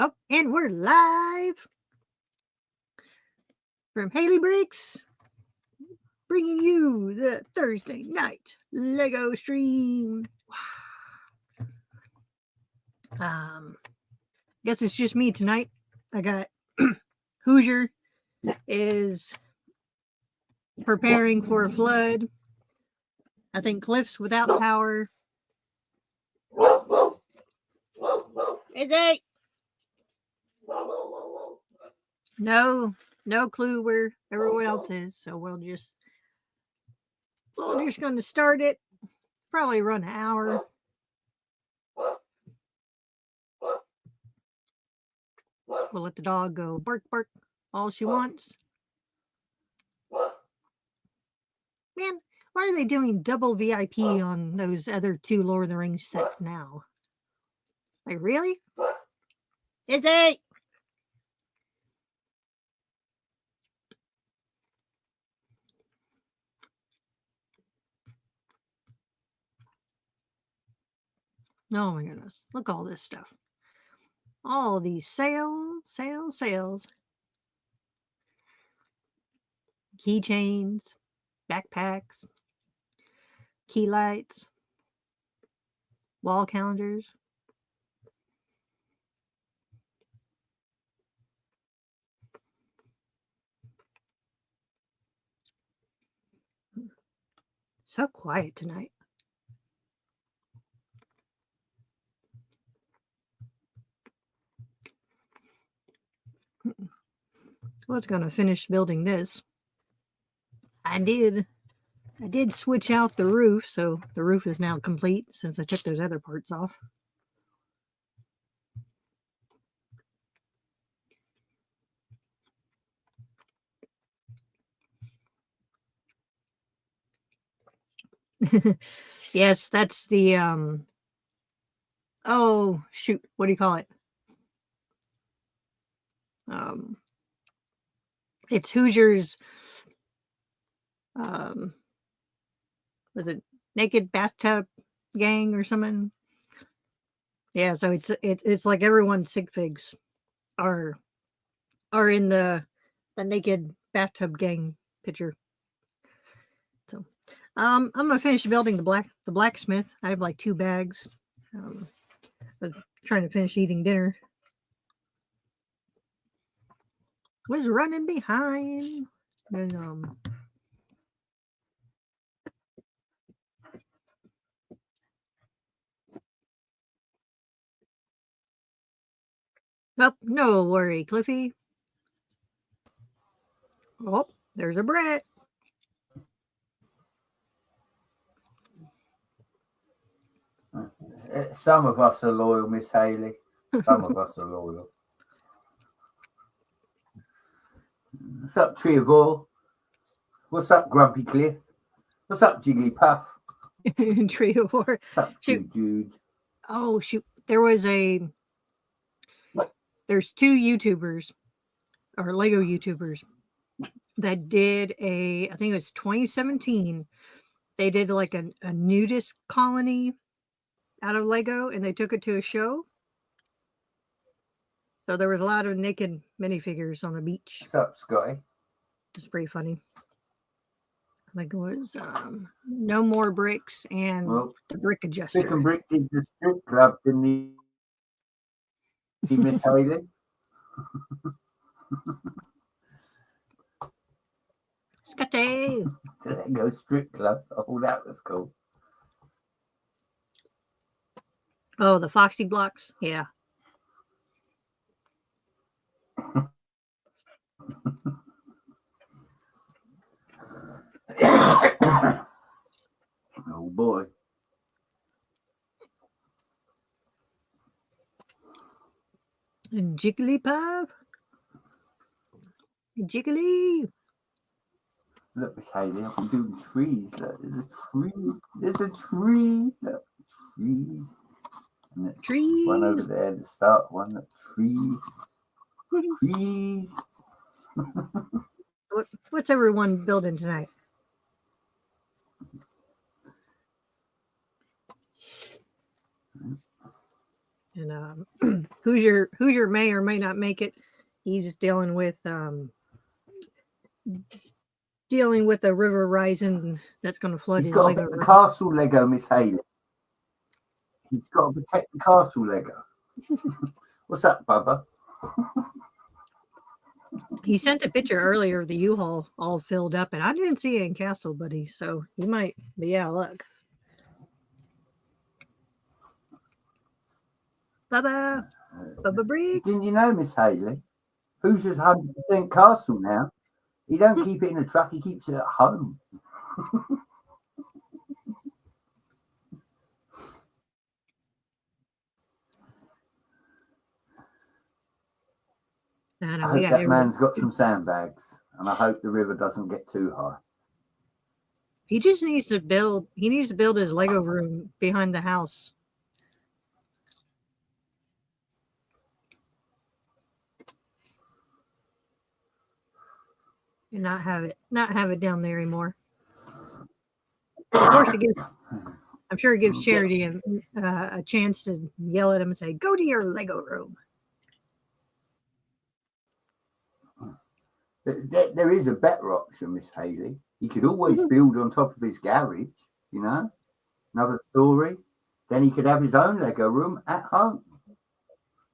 Oh, and we're live from Haley Bricks, bringing you the Thursday night Lego stream. Guess it's just me tonight. I got Hoosier is preparing for a flood. I think Cliff's without power. Is it? No clue where everyone else is, so we're just going to start it. Probably run an hour. We'll let the dog go bark all she wants. Man, why are they doing double VIP on those other two Lord of the Rings sets now? Like, really? Is it? Oh my goodness. Look at all this stuff. All these sales. Keychains, backpacks, key lights, wall calendars. So quiet tonight. Was going to finish building this. I did switch out the roof, so the roof is now complete since I took those other parts off. Yes, that's the oh shoot, what do you call it? It's Hoosiers was it Naked Bathtub Gang or something? Yeah, so it's like everyone's sig figs are in the Naked Bathtub Gang picture. So I'm gonna finish building the blacksmith. I have like 2 bags. I'm trying to finish eating dinner. Was running behind. And oh, no worry, Cliffy. Oh, there's a Brett. Some of us are loyal, Miss Haley. Some of us are loyal. What's up, Trevor? What's up, Grumpy Cliff? What's up, Jigglypuff? Trevor. What's up, Jude? Oh shoot! There's 2 YouTubers or Lego YouTubers that did I think it was 2017. They did like a nudist colony out of Lego, and they took it to a show. So there was a lot of naked minifigures on the beach. What's up, Scotty? It's pretty funny. I think it was No More Bricks and the Brick Adjuster. Brick and Brick did the strip club, didn't he, Miss Haley? Scotty! Go strip club. Oh, that was cool. Oh, the Foxy blocks? Yeah. Oh boy. And Jigglypuff. Jiggly. Look, Miss Haley, I'm doing trees. Look, there's a tree. There's a tree. Look, tree. And trees. One over there, the start one. Look, tree. Trees. What's everyone building tonight? And Hoosier may or may not make it. He's dealing with a river rising that's going to flood He's his got to Lego protect the room. castle Lego, Miss Haley. He's got to protect the castle Lego. What's up, Bubba? He sent a picture earlier of the U-Haul all filled up, and I didn't see it in Castle Buddy, so he might be out of luck. Bubba Briggs. Didn't you know, Miss Haley? Hoosier's 100% castle now. He don't keep it in a truck, he keeps it at home. I hope that man's got some sandbags, and I hope the river doesn't get too high. He just needs to build his Lego room behind the house. And not have it down there anymore. Of course, I'm sure it gives Charity a chance to yell at him and say, "Go to your Lego room." There is a better option, Miss Haley. He could always build on top of his garage, you know, another story. Then he could have his own Lego room at home.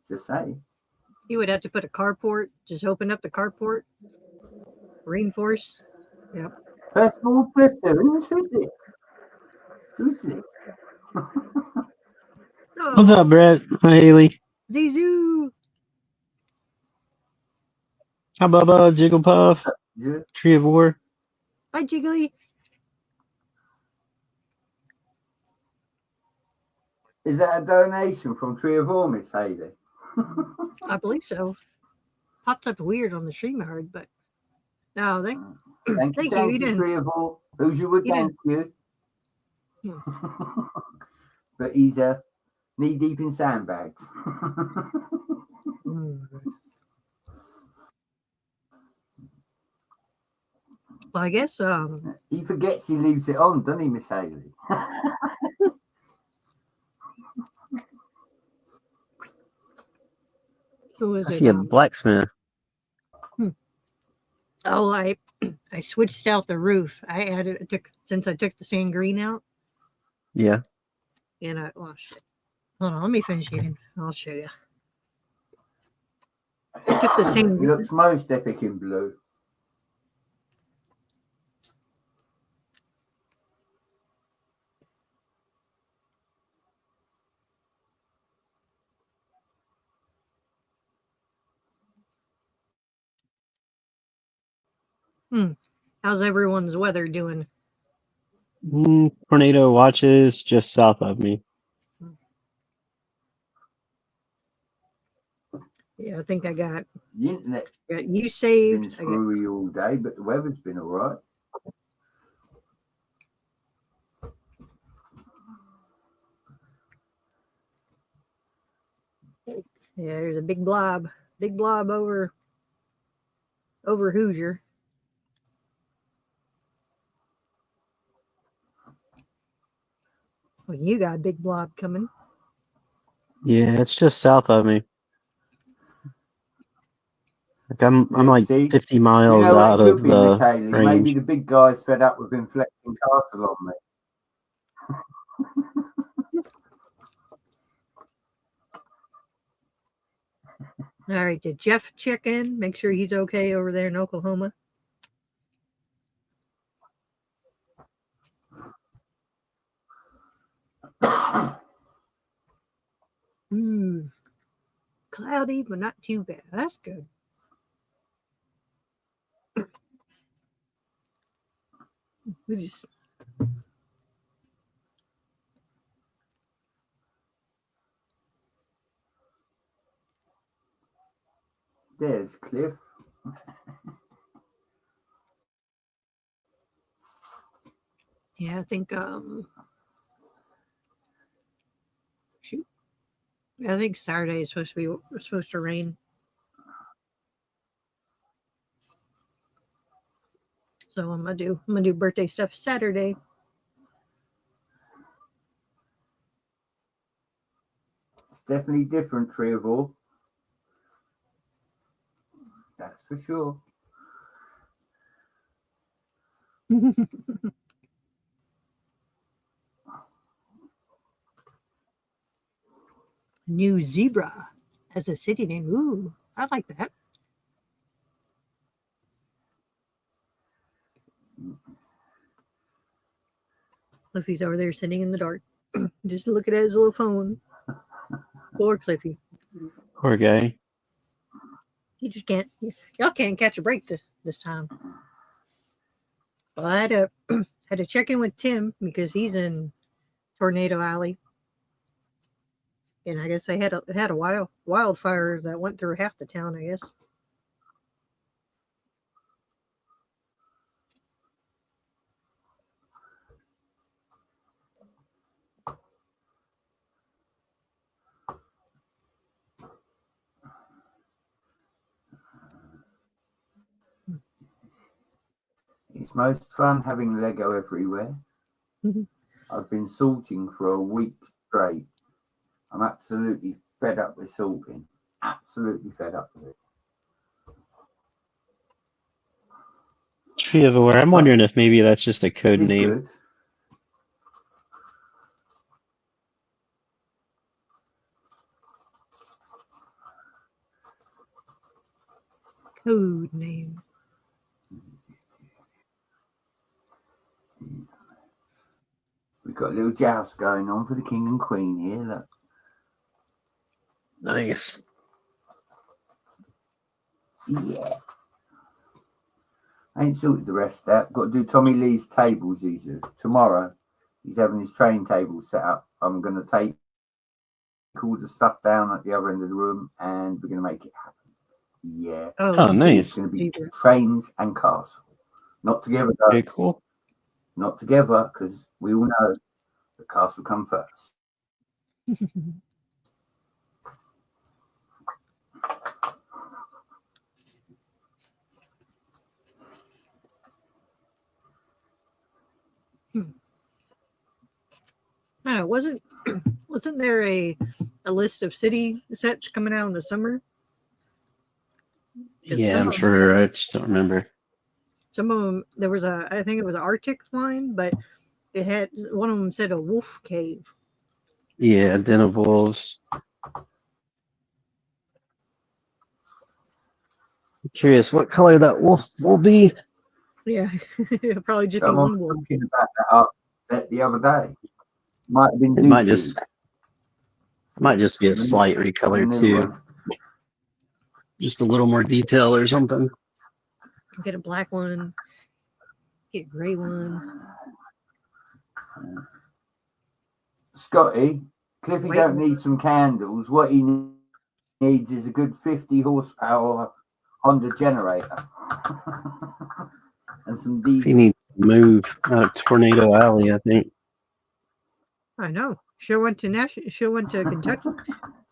Just say. He would have to put a carport. Just open up the carport. Reinforce. Yep. Personal platoons. Who's this? Who's this? What's up, Brett? Hi, Haley. Zizou. Hi, Bubba, Jigglepuff, Tree of War. Hi, Jiggly. Is that a donation from Tree of War, Miss Haley? I believe so. Popped up weird on the StreamYard, but no, thank you. You didn't. Tree of War. Hoosier would thank you. But he's knee deep in sandbags. Well, I guess he forgets he leaves it on, doesn't he, Miss Haley? Who is I see a blacksmith. Oh, I switched out the roof. Since I took the sand green out. Yeah. And shit. Hold on, let me finish eating. I'll show you. I took the sand. He looks most epic in blue. How's everyone's weather doing? Tornado watches just south of me. Yeah, I think I got the internet. Got you saved. It's been screwy all day, but the weather's been all right. Yeah, there's a big blob over Hoosier. Well, you got a big blob coming. Yeah, it's just south of me. Like I'm like 50 miles out of the range. Maybe the big guy's fed up with him flexing castle on me. All right, did Jeff check in? Make sure he's okay over there in Oklahoma. Cloudy, but not too bad. That's good. We just There's Cliff. Yeah, I think shoot. I think Saturday is supposed to rain. So I'm gonna do birthday stuff Saturday. It's definitely different, Tree of All. That's for sure. New Zebra as a city name. Ooh, I like that. Cliffy's over there sitting in the dark, just looking at his little phone. Poor Cliffy. Poor guy. He just can't. Y'all can't catch a break this time. Well, I had to check in with Tim because he's in Tornado Alley, and I guess they had a wildfire that went through half the town. I guess. It's most fun having Lego everywhere. I've been sorting for a week straight. I'm absolutely fed up with sorting. Absolutely fed up with it. Tree of Aware. I'm wondering if maybe that's just a code It's name. good. Code name. We've got a little joust going on for the king and queen here. Look. Nice. Yeah. I ain't sorted the rest out. Got to do Tommy Lee's tables tomorrow. He's having his train table set up. I'm going to take all the stuff down at the other end of the room and we're going to make it happen. Yeah. Oh, nice. It's going to be trains and castle. Not together, though. Very cool. Not together, because we all know the castle come first. I don't know, wasn't there a list of city sets coming out in the summer? Yeah, I'm sure. I just don't remember. Some of them, I think it was an Arctic line, but it had, one of them said a wolf cave. Yeah, Den of Wolves. I'm curious what color that wolf will be. Yeah, probably just Someone one wolf. talking about that art set the other day. Might have been. It might just be a slight recolor too. Just a little more detail or something. Get a black one. Get a gray one. Scotty, Cliffy Wait. don't need some candles. What he needs is a good 50 horsepower Honda generator. And some diesel. He needs to move out of Tornado Alley, I think. I know. She went to Kentucky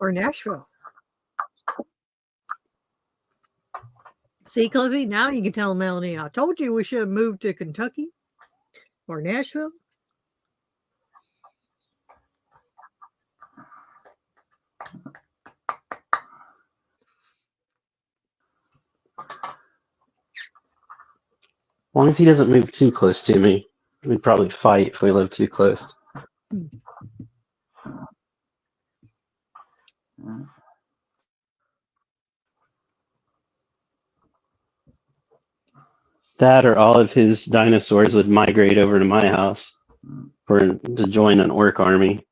or Nashville. See, Cliffy, now you can tell Melanie, I told you we should have moved to Kentucky or Nashville. As long as he doesn't move too close to me, we'd probably fight if we lived too close. That or all of his dinosaurs would migrate over to my house to join an orc army.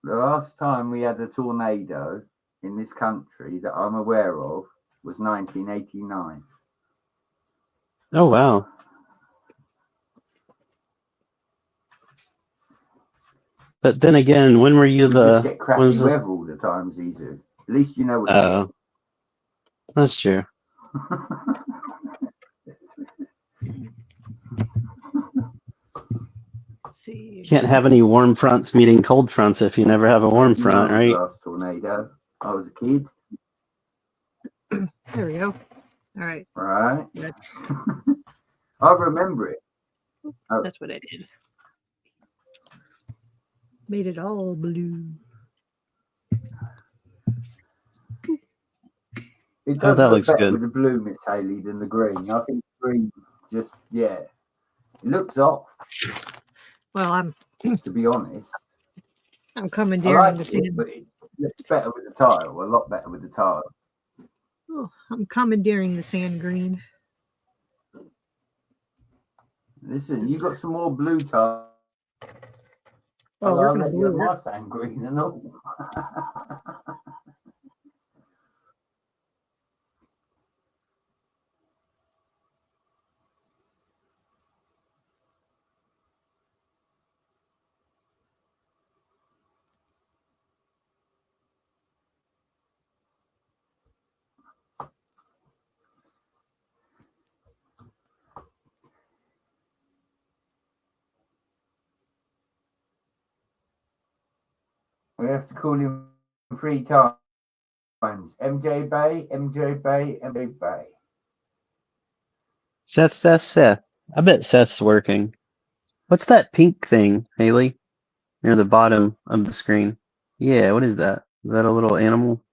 The last time we had a tornado in this country that I'm aware of was 1989. Oh, wow. But then again, when were you we just get crappy weather all the time, Zizu. At least you know what you get. That's true. See. Can't have any warm fronts meeting cold fronts if you never have a warm front, right? Last tornado. I was a kid. There we go. All right. Right. I remember it. Oh. That's what I did. Made it all blue. It does that look looks better good. with the blue, Miss Haley, than the green. I think green just, yeah, it looks off, Well, to be honest. I'm I commandeering like the it, sand. but it looks better with the tile, a lot better with the tile. Oh, I'm commandeering the sand green. Listen, you got some more blue tile. Oh, we're I'll gonna let you have blue it. my sand green and all. We have to call him 3 times. MJ Bay, MJ Bay, MJ Bay. Seth. I bet Seth's working. What's that pink thing, Haley? Near the bottom of the screen. Yeah, what is that? Is that a little animal?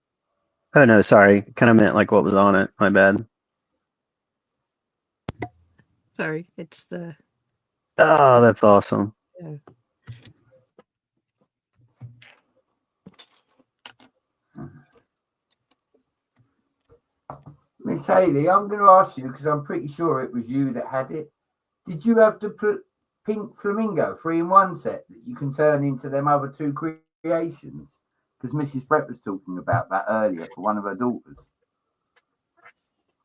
Oh no, sorry. Kind of meant like what was on it. My bad. Sorry, it's the Oh, that's awesome. yeah. Miss Haley, I'm going to ask you because I'm pretty sure it was you that had it. Did you have the pink flamingo 3-in-1 set that you can turn into them other 2 creations? Because Mrs. Brett was talking about that earlier for one of her daughters.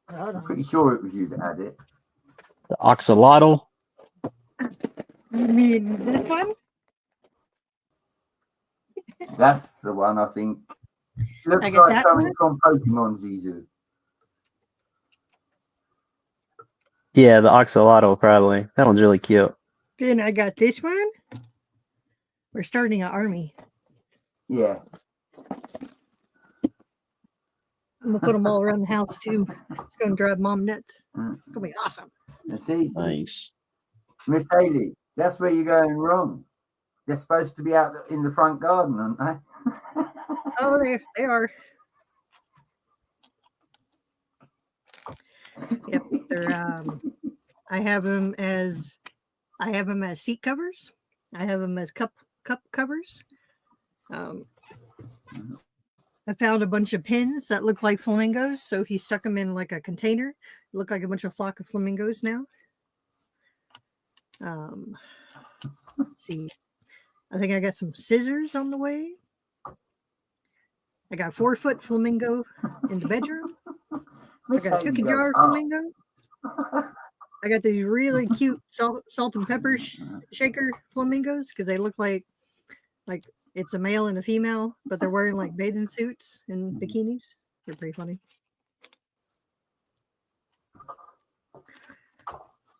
I'm pretty sure it was you that had it. The oxalotl. You mean this one? That's the one, I think. Looks get like that something one? from Pokemon Zizu. Yeah, the oxalotl probably. That one's really cute. Then I got this one. We're starting an army. Yeah. I'm gonna put them all around the house too. It's gonna drive Mom nuts. It's gonna be awesome. It's easy. Nice. Miss Haley, that's where you're going wrong. They're supposed to be out in the front garden, aren't they? Oh, they are. Yep, they're. I have them as seat covers. I have them as cup covers. I found a bunch of pins that look like flamingos, so he stuck them in like a container. Look like a bunch of flock of flamingos now. Let's see. I think I got some scissors on the way. I got 4-foot flamingo in the bedroom. I got a cookie jar flamingo. I got these really cute salt and pepper shaker flamingos because they look like it's a male and a female, but they're wearing like bathing suits and bikinis. They're pretty funny.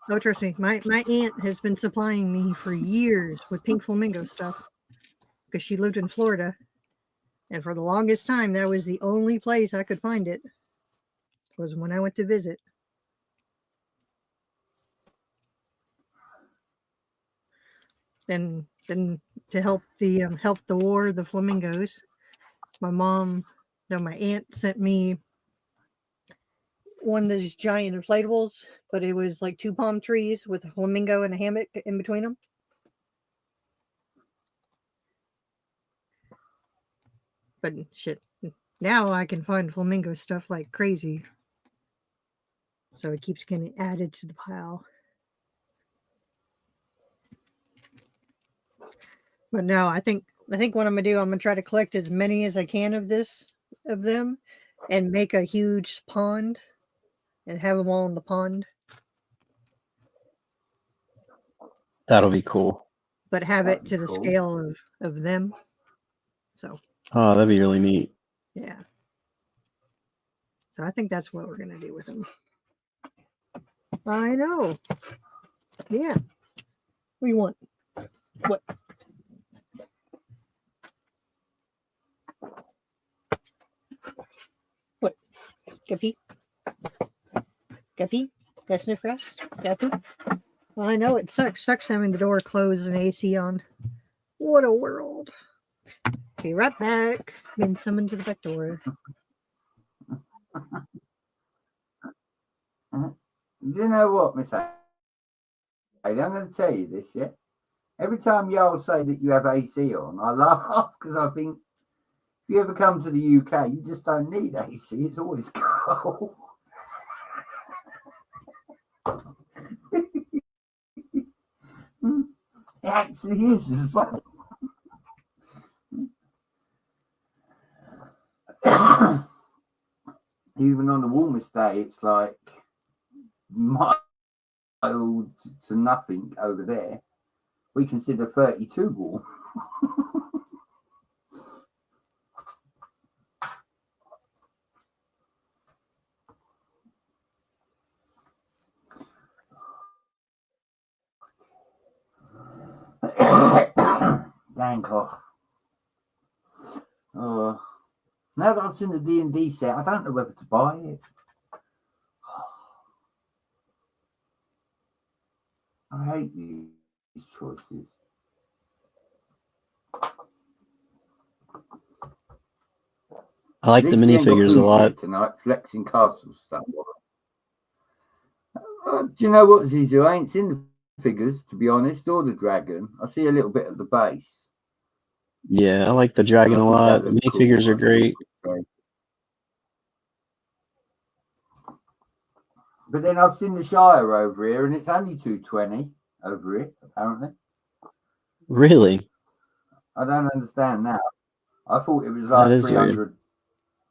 Oh, trust me, my aunt has been supplying me for years with pink flamingo stuff because she lived in Florida. And for the longest time, that was the only place I could find it, was when I went to visit. Then to help the war, the flamingos, my aunt sent me one of those giant inflatables, but it was like 2 palm trees with a flamingo and a hammock in between them. But shit, now I can find flamingo stuff like crazy. So it keeps getting added to the pile. But no, I think what I'm gonna do, I'm gonna try to collect as many as I can of them and make a huge pond and have them all in the pond. That'll be cool. But have That'd it be to the cool. scale of them. So Oh, that'd be really neat. yeah. So I think that's what we're gonna do with them. I know. Yeah. What do you want? What? What? Guppy? Guppy? Got sniff grass? Guppy? Well, I know it sucks. Sucks having the door closed and AC on. What a world. Be right back. Been summoned to the back door. Do you know what, Miss Haley? I'm going to tell you this, yeah? Every time y'all say that you have AC on, I laugh because I think if you ever come to the UK, you just don't need AC. It's always cold. It actually is as well. Even on the warmest day, it's like mild to nothing over there. We consider 32 warm. Dang cough. Now that I've seen the D&D set, I don't know whether to buy it. I hate these choices. I like the minifigures a lot. Tonight, flexing castle stuff. Do you know what, Zizu? I ain't seen the figures, to be honest, or the dragon. I see a little bit of the base. Yeah, I like the dragon a lot. The minifigures are great. But then I've seen the Shire over here, and it's only 220 over here, apparently. Really? I don't understand that. I thought it was like 300 weird.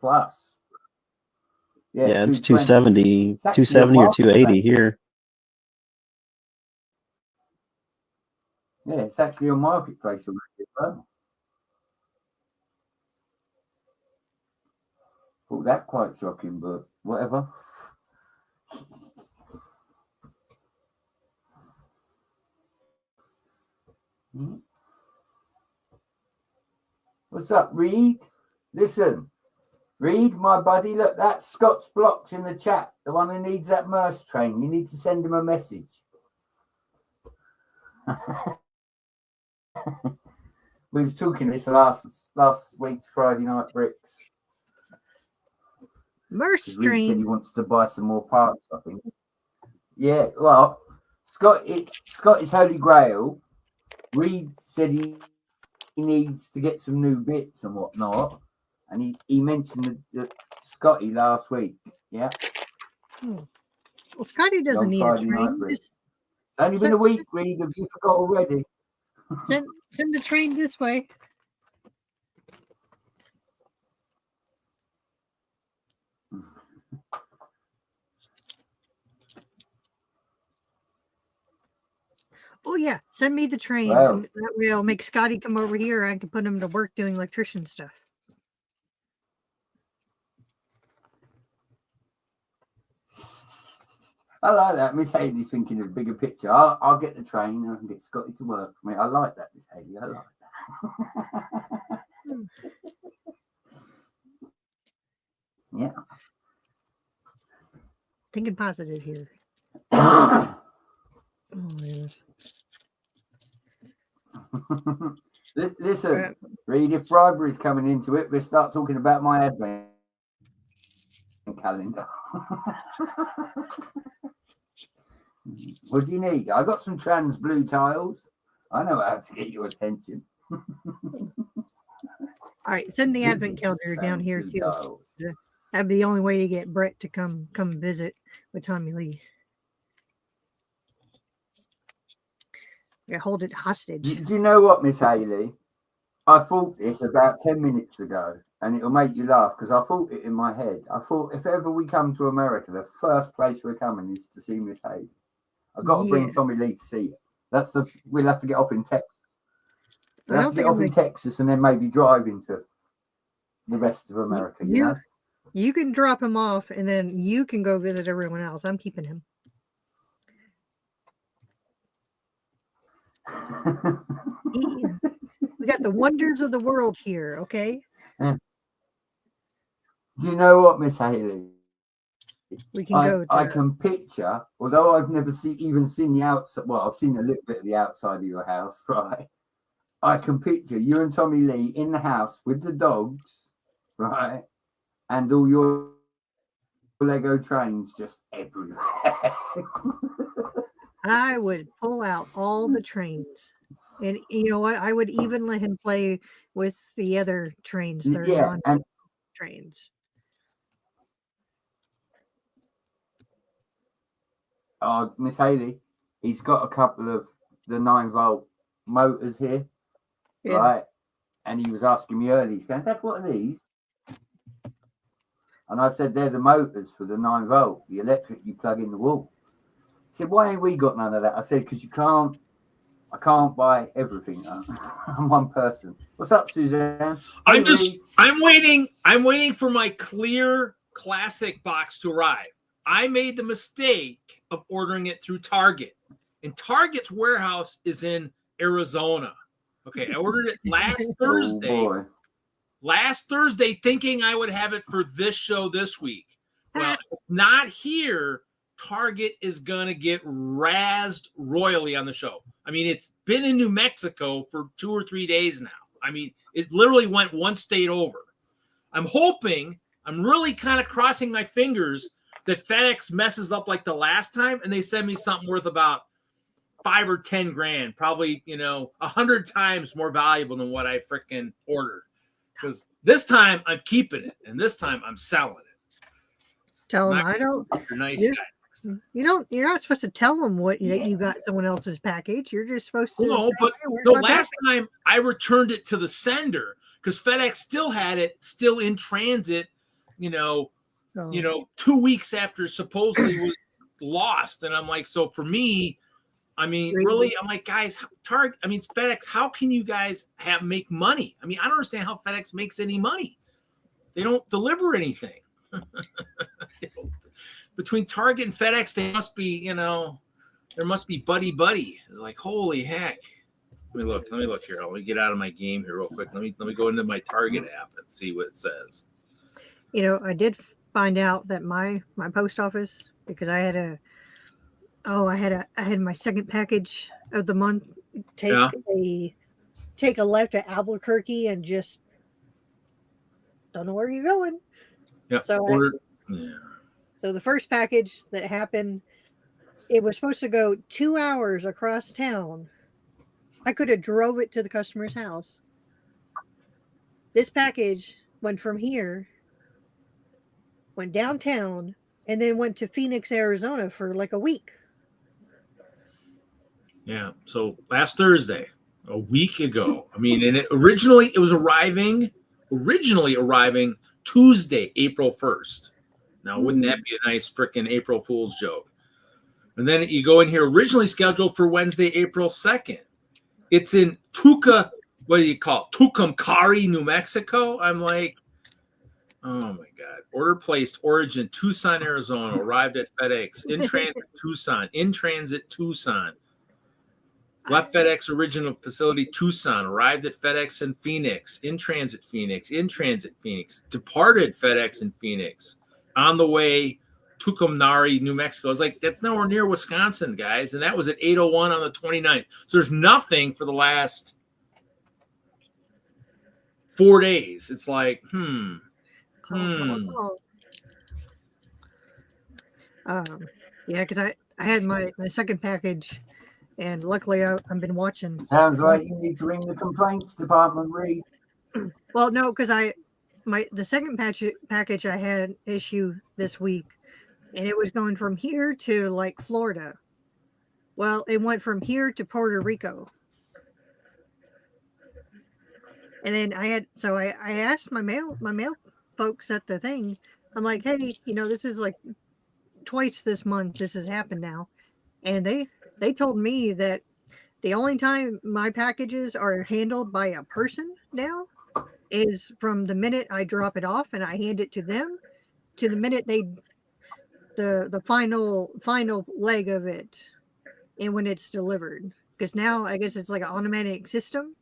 Plus. Yeah, it's 270. 270 or 280 here. Yeah, it's actually on Marketplace already as well. Thought that quite shocking, but whatever. What's up, Reed? Listen, Reed, my buddy, look, that's Scott's Blocks in the chat. The one who needs that Merce train. You need to send him a message. We was talking this last week's Friday Night Bricks. Merce Reed train. said he wants to buy some more parts, I think. Yeah, well, Scott is Holy Grail. Reed said he needs to get some new bits and whatnot. And he mentioned the Scotty last week. Yeah. Well, Scotty doesn't need a train. It's only been a week, Reed. Have you forgot already? Send the train this way. Oh yeah, send me the train. Well, that way I'll make Scotty come over here. I can put him to work doing electrician stuff. I like that. Miss Haley's thinking of a bigger picture. I'll get the train and I can get Scotty to work for me. I like that, Miss Haley. I like that. Yeah. Thinking positive here. Oh, yes. Listen, Reed, if bribery's coming into it, we'll start talking about my advent calendar. What do you need? I got some trans blue tiles. I know how to get your attention. All right, send the advent calendar down here too. Tiles. That'd be the only way to get Brett to come visit with Tommy Lee. Yeah, hold it hostage. Do you know what, Miss Haley? I thought this about 10 minutes ago, and it'll make you laugh because I thought it in my head. I thought if ever we come to America, the first place we're coming is to see Miss Haley. I've got to bring Tommy Lee to see it. We'll have to get off in Texas. We'll have to get off in Texas and then maybe drive into the rest of America. You know? You can drop him off and then you can go visit everyone else. I'm keeping him. We got the wonders of the world here, okay? Do you know what, Miss Haley? We can go. I can picture, although I've never even seen the outside. Well, I've seen a little bit of the outside of your house, right? I can picture you and Tommy Lee in the house with the dogs, right, and all your Lego trains just everywhere. I would pull out all the trains. And you know what? I would even let him play with the other trains. They're Yeah, non and trains. Miss Haley, he's got a couple of the 9-volt motors here, Yeah. right? And he was asking me earlier, he's going, Dad, what are these? And I said, they're the motors for the 9-volt, the electric you plug in the wall. He said, why ain't we got none of that? I said, because I can't buy everything. I'm one person. What's up, Suzanne? I'm waiting for my clear classic box to arrive. I made the mistake of ordering it through Target, and Target's warehouse is in Arizona. Okay, I ordered it last Thursday. Oh, boy. Last Thursday, thinking I would have it for this show this week. Well, if it's not here. Target is going to get razzed royally on the show. I mean, it's been in New Mexico for 2 or 3 days now. I mean, it literally went one state over. I'm really kind of crossing my fingers that FedEx messes up like the last time and they send me something worth about $5 or $10 grand, probably, 100 times more valuable than what I freaking ordered. Because this time I'm keeping it and this time I'm selling it. Tell him I don't. You're nice guy. You're not supposed to tell them what you got someone else's package. You're just supposed to. No, but the last time I returned it to the sender because FedEx still had it still in transit, 2 weeks after supposedly was lost. And I'm like, so for me, I mean, really, I'm like, guys, FedEx, how can you guys make money? I mean, I don't understand how FedEx makes any money. They don't deliver anything. Between Target and FedEx, they must be, there must be buddy. It's like, holy heck. Let me look here. Let me get out of my game here real quick. Let me go into my Target app and see what it says. I did find out that my post office, because I had my second package of the month take a left at Albuquerque and just don't know where you're going. Yeah. So the first package that happened, it was supposed to go 2 hours across town. I could have drove it to the customer's house. This package went from here, went downtown, and then went to Phoenix, Arizona for like a week. Yeah. So last Thursday, a week ago. I mean, and it was arriving Tuesday, April 1st. Now, wouldn't that be a nice freaking April Fool's joke? And then you go in here, originally scheduled for Wednesday, April 2nd. It's in Tucumcari, New Mexico. I'm like, oh my God. Order placed, origin, Tucson, Arizona, arrived at FedEx, in transit, Tucson. Left FedEx original facility, Tucson, arrived at FedEx in Phoenix, in transit, Phoenix, departed FedEx in Phoenix. On the way, Tucumcari, New Mexico. It's like, that's nowhere near Wisconsin, guys. And that was at 8:01 on the 29th. So there's nothing for the last 4 days. It's like, Yeah, because I had my second package, and luckily I've been watching. Sounds like you need to ring the complaints department, Reed. Well, no, because the second package I had issue this week, and it was going from here to like Florida. Well, it went from here to Puerto Rico. And then I asked my mail folks at the thing. I'm like, hey, this is like twice this month this has happened now. And they told me that the only time my packages are handled by a person now is from the minute I drop it off and I hand it to them to the minute the final leg of it and when it's delivered. Because now I guess it's like an automatic system.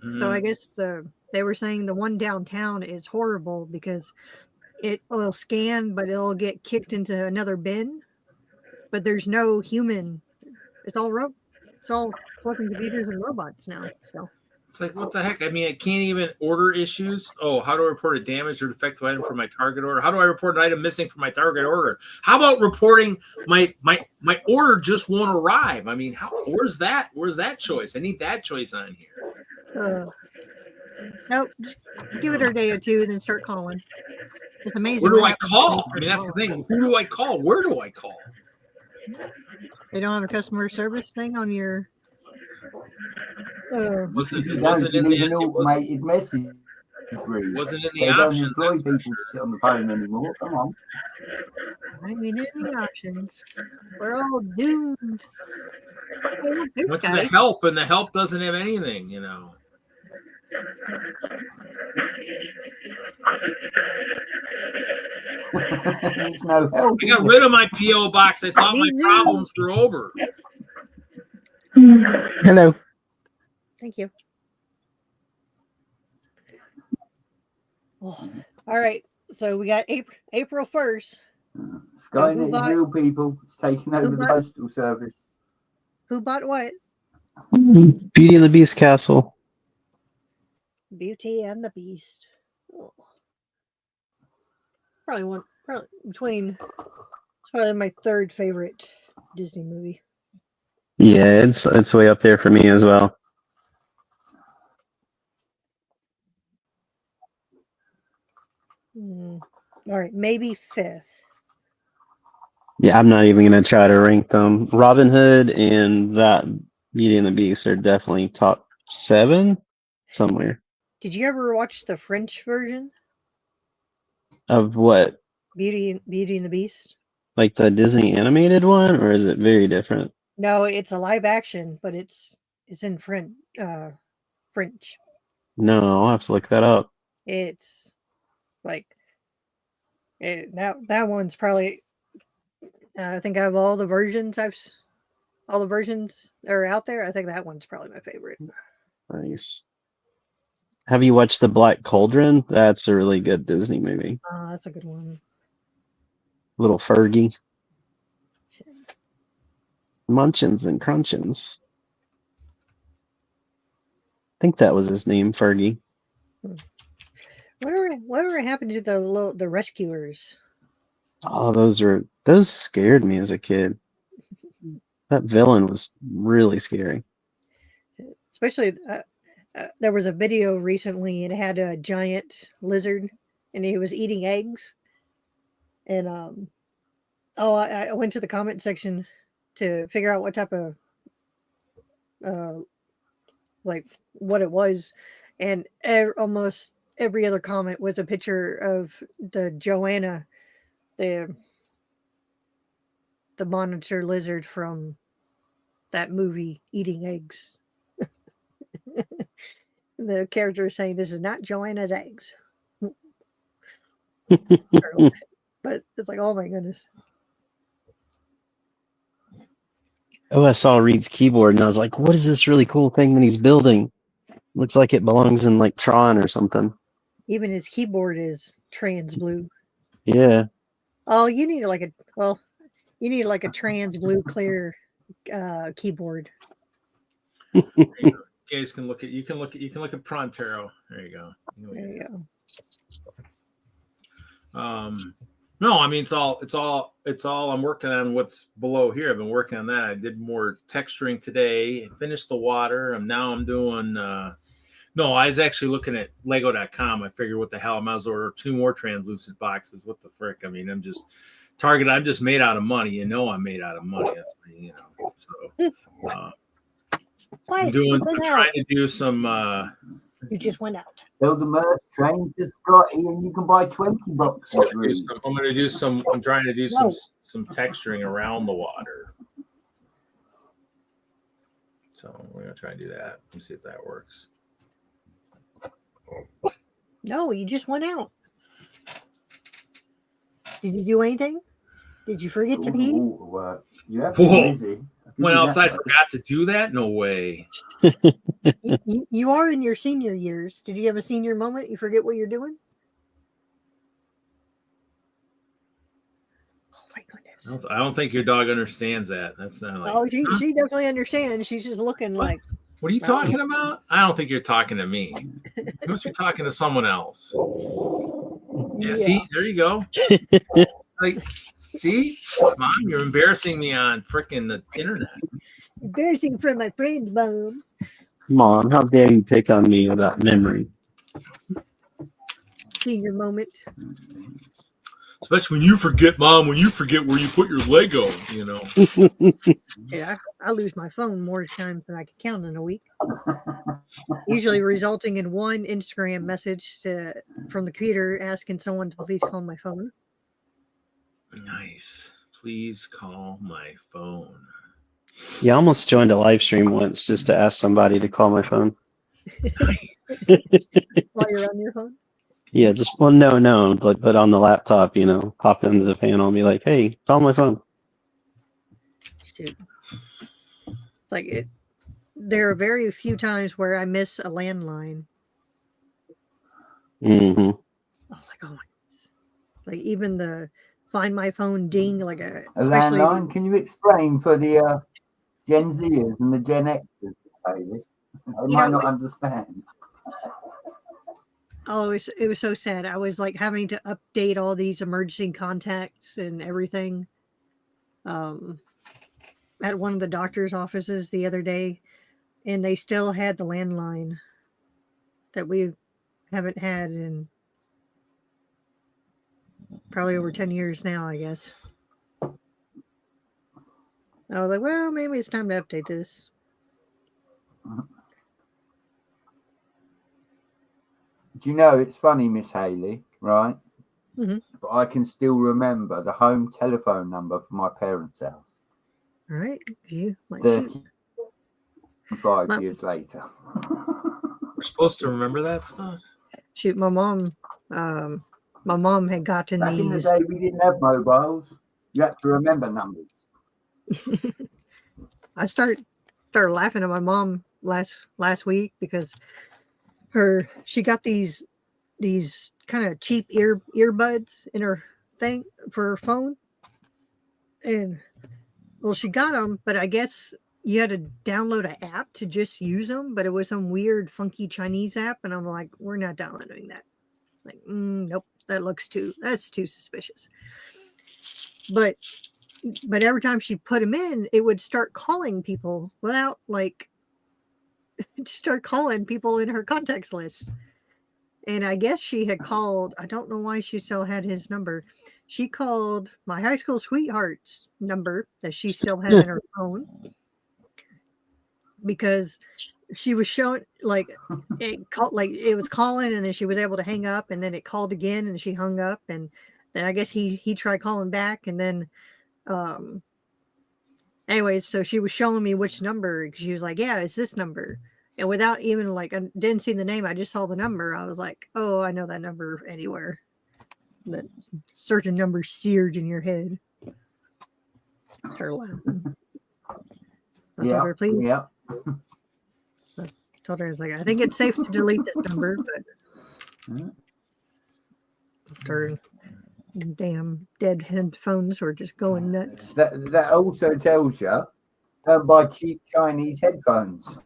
Mm-hmm. So I guess they were saying the one downtown is horrible because it will scan, but it'll get kicked into another bin. But there's no human. It's all flipping computers and robots now. So It's like, what the heck? I mean, I can't even order issues. Oh, how do I report a damaged or defective item from my target order? How do I report an item missing from my target order? How about reporting my order just won't arrive? I mean, where's that choice? I need that choice on here. Nope. Just give it a day or two and then start calling. It's amazing. Where do what I happens when you call? I start mean, that's the calling. thing. Who do I call? Where do I call? They don't have a customer service thing on your. Wasn't You it don't wasn't in believe the an automated message read. wasn't in the They don't options. employ That's for people sure. to sit on the phone anymore. Come on. I mean, in the options, we're all doomed. Oh, this Went to guy. the help, and the help doesn't have anything, you know. There's no help. I got is rid of my PO box. I thought my Me too. problems were over. Hello. Thank you. Oh, all right. So we got April 1st. Skynet who is bought- real, people. It's taking over the bought- postal service. Who bought what? Beauty and the Beast Castle. Beauty and the Beast. Oh. Probably between. It's probably my third favorite Disney movie. Yeah, it's way up there for me as well. All right, maybe fifth. Yeah, I'm not even gonna try to rank them. Robin Hood and that Beauty and the Beast are definitely top 7 somewhere. Did you ever watch the French version, Of what? Beauty and the Beast? Like the Disney animated one, or is it very different? No, it's a live action, but it's in French. French. No, I'll have to look that up. It's like that one's probably. I think out of all the versions all the versions that are out there, I think that one's probably my favorite. Nice. Have you watched The Black Cauldron? That's a really good Disney movie. That's a good one. Little Fergie. Munchins and Crunchins. I think that was his name, Fergie. Whatever happened to the rescuers? Oh, those scared me as a kid. That villain was really scary. Especially there was a video recently, and it had a giant lizard, and he was eating eggs. And I went to the comment section to figure out what type of like what it was, and almost every other comment was a picture of the Joanna, the monitor lizard from that movie eating eggs. The character is saying this is not Joanna's eggs. But it's like, oh my goodness. Oh, I saw Reed's keyboard and I was like, what is this really cool thing that he's building? Looks like it belongs in like Tron or something. Even his keyboard is trans blue. Yeah. Oh, you need like a trans blue clear keyboard. You guys can look at Prontero. There you go. There you go. No, I mean it's all I'm working on what's below here. I've been working on that. I did more texturing today, finished the water. I'm doing no, I was actually looking at Lego.com. I figured what the hell, I might as well order 2 more translucent boxes. What the frick? I mean, I'm just made out of money. You know I'm made out of money. That's you know. So I'm trying to do some You just went out. Tell the merch train to Scotty and you can buy 20 boxes. Reed. I'm trying to do some texturing around the water. So we're gonna try and do that. Let's see if that works. No, you just went out. Did you do anything? Did you forget to pee? You have to be busy. Went outside, forgot to do that? No way. You are in your senior years. Did you have a senior moment? You forget what you're doing? Oh my goodness. I don't think your dog understands that. That's not like Oh, she definitely understands. She's just looking like What are you talking about? I don't think you're talking to me. You must be talking to someone else. Yeah, see, there you go. Like, see, Mom, you're embarrassing me on frickin' the internet. Embarrassing for my friend, Mom. Mom, how dare you pick on me about memory? Senior moment. Especially when you forget, Mom, when you forget where you put your Lego, you know. Yeah, I lose my phone more times than I can count in a week. Usually resulting in one Instagram message from the computer asking someone to please call my phone. Nice. Please call my phone. Yeah, I almost joined a live stream once just to ask somebody to call my phone. Nice. While you're on your phone? Yeah, just well, no, but on the laptop, pop into the panel and be like, "Hey, call my phone." Shoot. It's like it. There are very few times where I miss a landline. Hmm. I was like, oh my goodness. Like even the find my phone ding, like A especially landline. Can you explain for the Gen Zers and the Gen Xers, Haley? They might not understand. oh, it was so sad. I was like having to update all these emergency contacts and everything. At one of the doctor's offices the other day, and they still had the landline that we haven't had in probably over 10 years now, I guess. I was like, well, maybe it's time to update this. Do you know, it's funny, Miss Haley, right? Mhm. But I can still remember the home telephone number for my parents' house. All right. You like shoot. 35 years later. We're supposed to remember that stuff. Shoot, my mom had gotten Back in the these. day, we didn't have mobiles. You had to remember numbers. I started laughing at my mom last week because she got these kind of cheap earbuds in her thing for her phone, and well, she got them, but I guess you had to download an app to just use them, but it was some weird funky Chinese app, and I'm like, we're not downloading that. Like, nope, that's too suspicious. But every time she put them in, it would start calling people without start calling people in her contacts list. And I guess she had called, I don't know why she still had his number. She called my high school sweetheart's number that she still had in her phone because she was showing it was calling, and then she was able to hang up, and then it called again and she hung up, and then I guess he tried calling back, and then anyways, so she was showing me which number. She was like, yeah, it's this number. And without even I didn't see the name, I just saw the number. I was like, oh, I know that number anywhere. That certain number seared in your head. Started laughing. I told her, please. Yeah. I told her, I was like, I think it's safe to delete this number, but started damn dead headphones were just going nuts. That also tells you don't buy cheap Chinese headphones.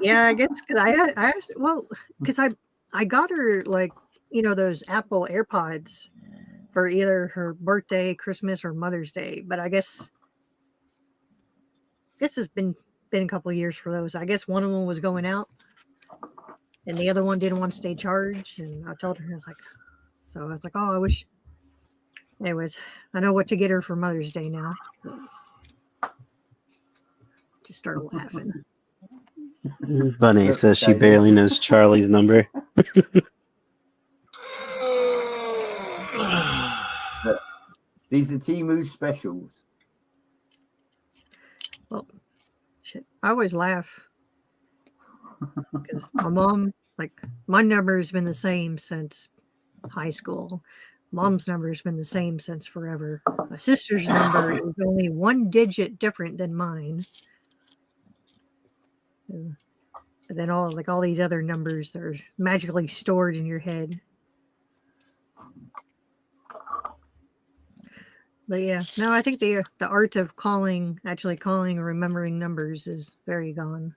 Yeah, I guess because I got her those Apple AirPods for either her birthday, Christmas, or Mother's Day. But I guess it's been a couple of years for those. I guess one of them was going out, and the other one didn't want to stay charged. And I told her, I was like, oh, I wish. Anyways, I know what to get her for Mother's Day now. Just started laughing. Bunny says she barely knows Charlie's number. These are Temu specials. Well, shit, I always laugh because my mom, my number has been the same since high school. Mom's number has been the same since forever. My sister's number is only one digit different than mine. And then all these other numbers that are magically stored in your head. But yeah, no, I think the art of actually calling or remembering numbers is very gone.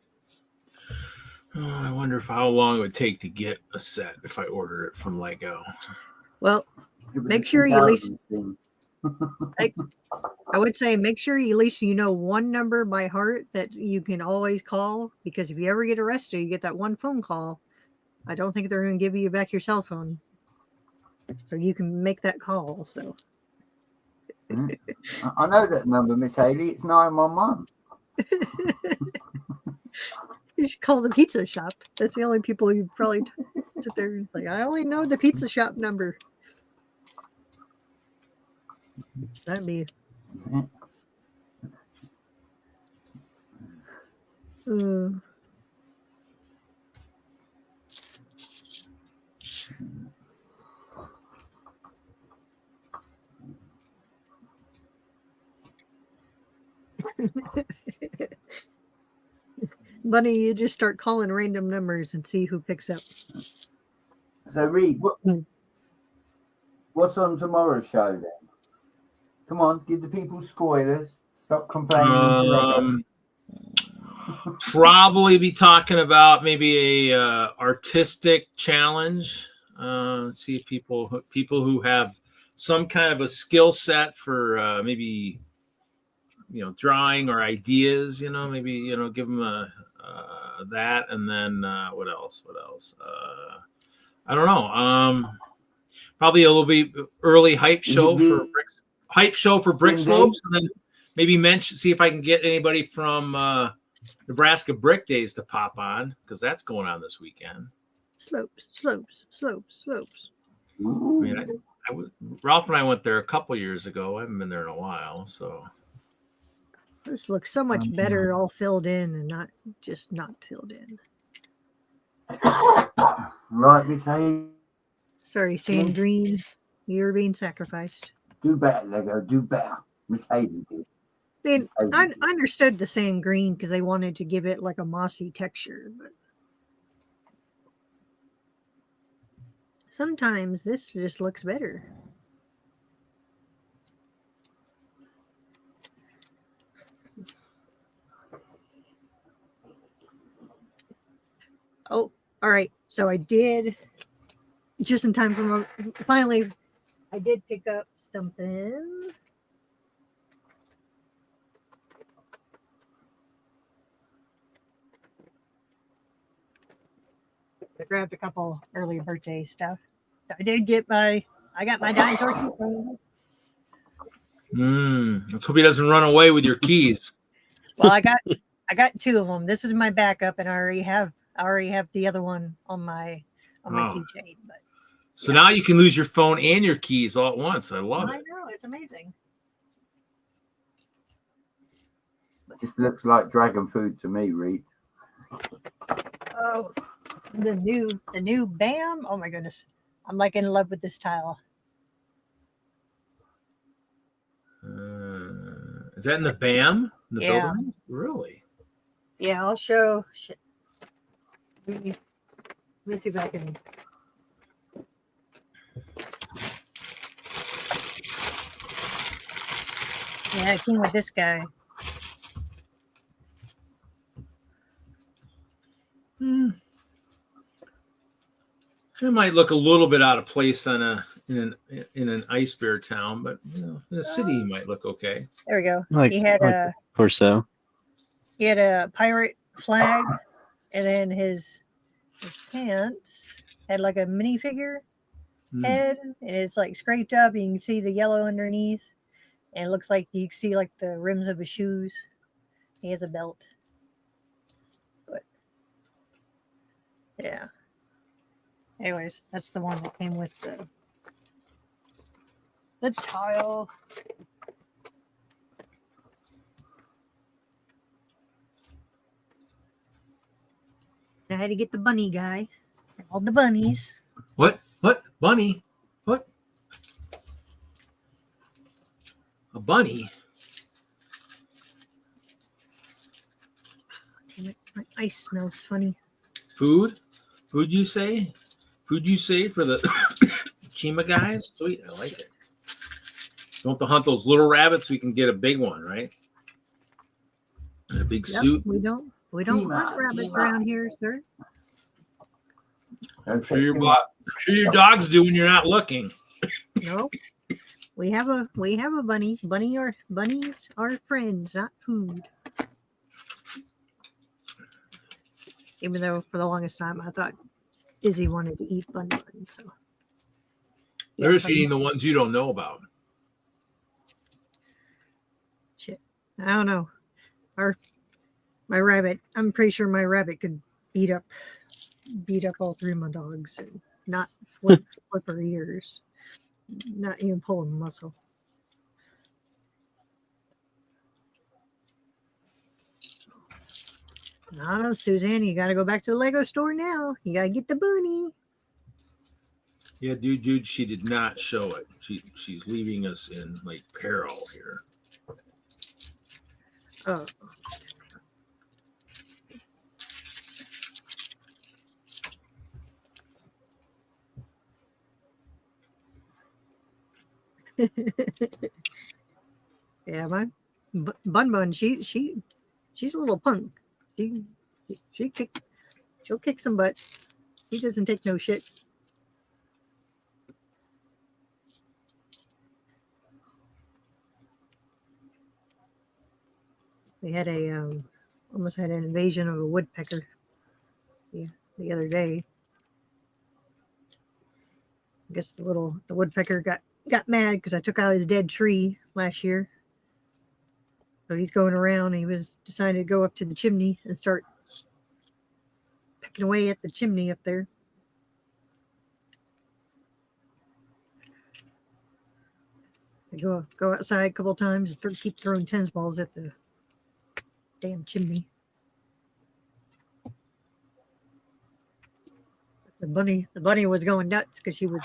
Oh, I wonder how long it would take to get a set if I order it from Lego. Well, It was make a sure you at least 2000s thing. I would say make sure you at least you know one number by heart that you can always call, because if you ever get arrested, you get that one phone call. I don't think they're going to give you back your cell phone, so you can make that call. So I know that number, Miss Haley. It's 911. you should call the pizza shop. That's the only people you probably sit there and say, I only know the pizza shop number. That'd be. Bunny, you just start calling random numbers and see who picks up. So, Reed, what's on tomorrow's show then? Come on, give the people spoilers. Stop complaining to Lego. Probably be talking about maybe a artistic challenge. See if people who have some kind of a skill set for maybe drawing or ideas. Maybe give them that, and then what else? I don't know. Probably a little bit early hype show for Brick Slopes, and then maybe see if I can get anybody from Nebraska Brick Days to pop on, because that's going on this weekend. Slopes. I mean, Ralph and I went there a couple years ago. I haven't been there in a while, so this looks so much better, all filled in and not filled in. Right, Miss Hayes. Sorry, Sand Green, you're being sacrificed. Do better, Lego. Do better. Miss Hayden did. I understood the sand green because they wanted to give it like a mossy texture, but sometimes this just looks better. Oh, all right. So I did just in time for finally. I did pick up something. I grabbed a couple early birthday stuff. I did get I got my dinosaur keychain. Let's hope he doesn't run away with your keys. Well, I got two of them. This is my backup, and I already have the other one on my keychain. But so now you can lose your phone and your keys all at once. I love it. I know, it's amazing. It just looks like dragon food to me, Reed. Oh, the new BAM. Oh my goodness, I'm like in love with this tile. Is that in the BAM? In the Yeah. building? Really? Yeah, I'll show. Let me see if I can. Yeah, it came with this guy. It might look a little bit out of place in an ice bear town, but in the city it might look okay. There we go. Like, He had like or so. he had a pirate flag, and then his pants had like a minifigure head, and it's like scraped up, and you can see the yellow underneath, and it looks like you can see like the rims of his shoes. He has a belt, but yeah. Anyways, that's the one that came with the tile. I had to get the bunny guy. All the bunnies. What? Bunny? What? A bunny? Damn it, my ice smells funny. Food? Food you say? Food you say for the Chima guys? Sweet, I like it. Don't have to hunt those little rabbits. We can get a big one, right? And a big Yep, suit. we don't Tima, hunt rabbits Tima. around here, sir. Don't Sure take your, too bo- much. sure your dogs do when you're not looking. No. We have a bunny. Bunnies are friends, not food. Even though for the longest time I thought Izzy wanted to eat bunny buns. So They're just bunny- eating the ones you don't know about. shit. I don't know. My rabbit. I'm pretty sure my rabbit could beat up all three of my dogs and not flip her ears. Not even pull a muscle. I don't know, Suzanne. You got to go back to the Lego store now. You got to get the bunny. Yeah, dude, she did not show it. She's leaving us in like peril here. Oh, yeah, my Bun. She's a little punk. She'll kick some butt. She doesn't take no shit. We had almost had an invasion of a woodpecker the other day. I guess the woodpecker got mad because I took out his dead tree last year. So he's going around. He was decided to go up to the chimney and start picking away at the chimney up there. I go outside a couple of times and keep throwing tennis balls at the damn chimney. The bunny was going nuts because she was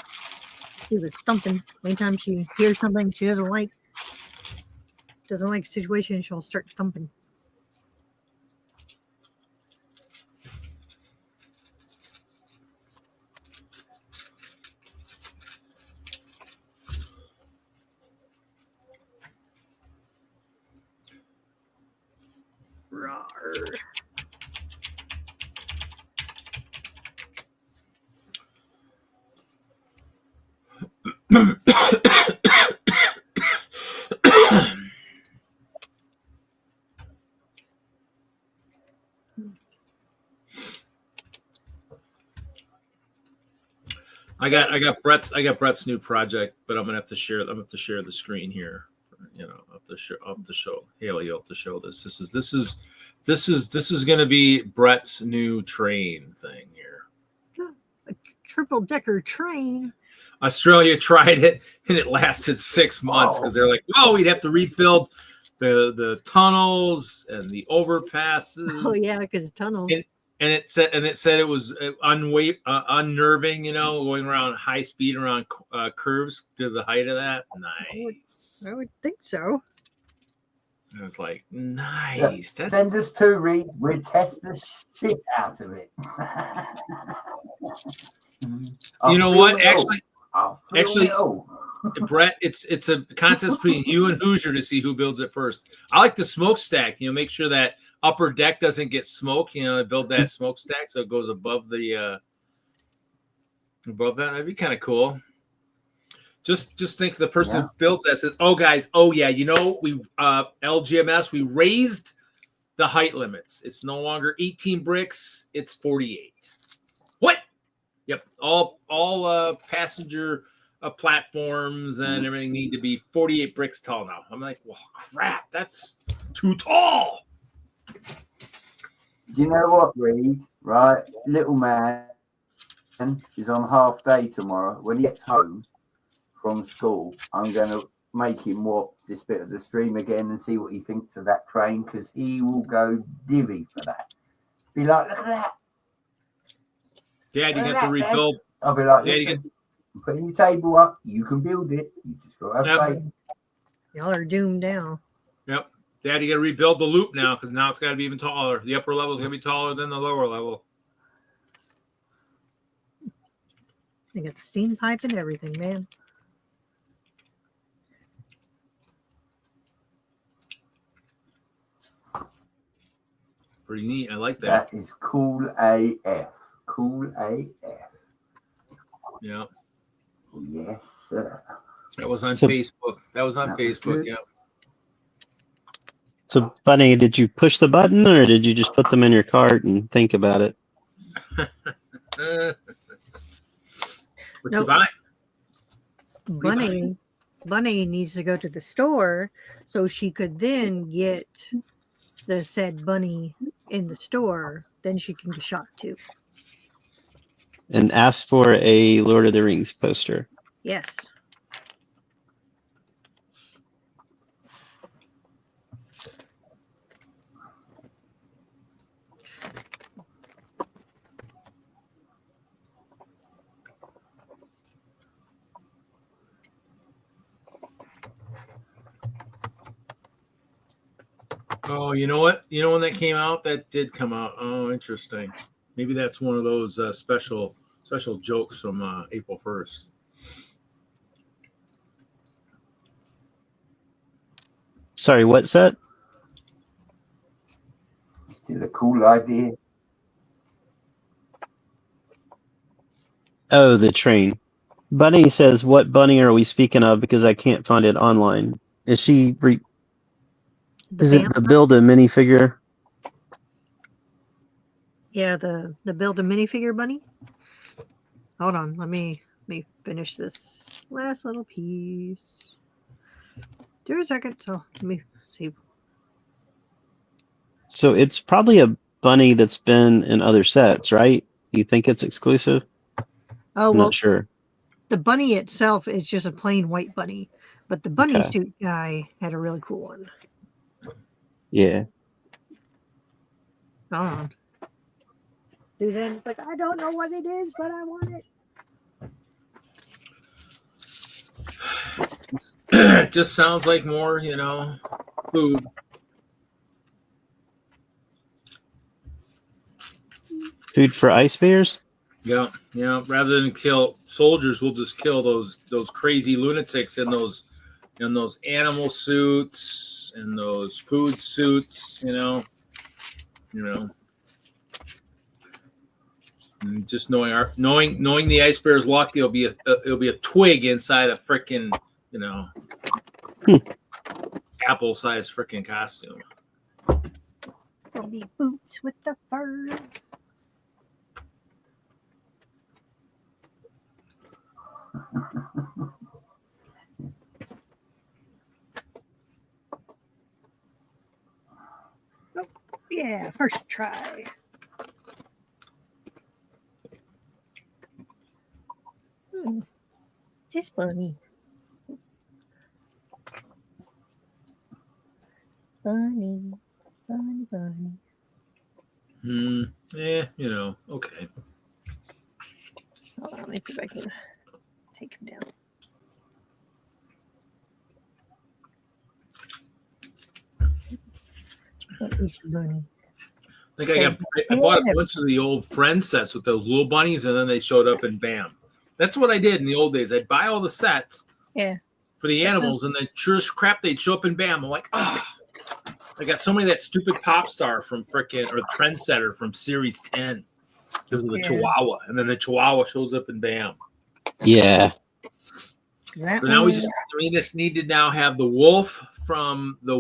thumping. Anytime she hears something she doesn't like a situation, she'll start thumping. Rawr. I got Brett's new project, but I'm gonna have to share the screen here. You know, I'll have to show Haley. You'll have to show this. This is gonna be Brett's new train thing here. A triple decker train. Australia tried it and it lasted 6 months because they're like, oh, we'd have to rebuild the tunnels and the overpasses. Oh yeah, because tunnels. And it said it was unnerving, you know, going around high speed around curves to the height of that. Nice. I would think so. I was like, nice. Yeah. Send us two, Reed. We'll test the shit out of it. You know what? Actually, Actually, Brett, it's a contest between you and Hoosier to see who builds it first. I like the smokestack. You know, make sure that upper deck doesn't get smoke. You know, build that smokestack so it goes above the above that. That'd be kind of cool. Just think the person who built that says, "Oh, guys, oh yeah, you know, we LGMS we raised the height limits. It's no longer 18 bricks; it's 48." What? Yep, all passenger platforms and everything need to be 48 bricks tall now. I'm like, well, crap, that's too tall. Do you know what, Reed? Right, little man is on half day tomorrow. When he gets home from school, I'm going to make him watch this bit of the stream again and see what he thinks of that train, because he will go divvy for that. Be like, look at that. Dad, you have to rebuild. I'll be like, Dad, putting your table up, you can build it. You just got to have faith. Y'all are doomed now. Yep. Dad, you got to rebuild the loop now because now it's got to be even taller. The upper level is going to be taller than the lower level. They got the steam pipe and everything, man. Pretty neat. I like that. That is cool AF. Cool AF. Yeah. Yes, sir. That was on So- Facebook. That was on That was Facebook. good. Yeah. So, Bunny, did you push the button or did you just put them in your cart and think about it? What you Nope. buy? Bunny needs to go to the store so she could then get the said bunny in the store. Then she can be shot too. And ask for a Lord of the Rings poster. Yes. Oh, you know what? You know when that came out? That did come out. Oh, interesting. Maybe that's one of those special jokes from April 1st. Sorry, what set? Still a cool idea. Oh, the train. Bunny says, "What bunny are we speaking of? Because I can't find it online." Is she? Is it the build a minifigure? Yeah, the build a minifigure bunny. Hold on, let me finish this last little piece. Do a second, so let me see. So it's probably a bunny that's been in other sets, right? You think it's exclusive? Oh I'm well, not sure. the bunny itself is just a plain white bunny, but the bunny Okay. suit guy had a really cool one. Yeah. Hold on. Suzanne's like, I don't know what it is, but I want it. It just sounds like more, food. Food for ice bears? Yeah. Rather than kill soldiers, we'll just kill those crazy lunatics in those animal suits and those food suits. And just knowing the ice bear's luck, it'll be a twig inside a freaking apple-sized freaking costume. The boots with the fur. Oh, yeah, first try. Just bunny. Bunny. Okay. Hold on, let me see if I can take him down. What is bunny? I think I bought a bunch of the old Friends sets with those little bunnies, and then they showed up in BAM. That's what I did in the old days. I'd buy all the sets for the animals, and then sure as crap, they'd show up in BAM. I'm like, I got so many of that stupid pop star from frickin' or the Trendsetter from Series 10 because of the Chihuahua, and then the Chihuahua shows up in BAM. Yeah. So now we just need to now have the wolf from the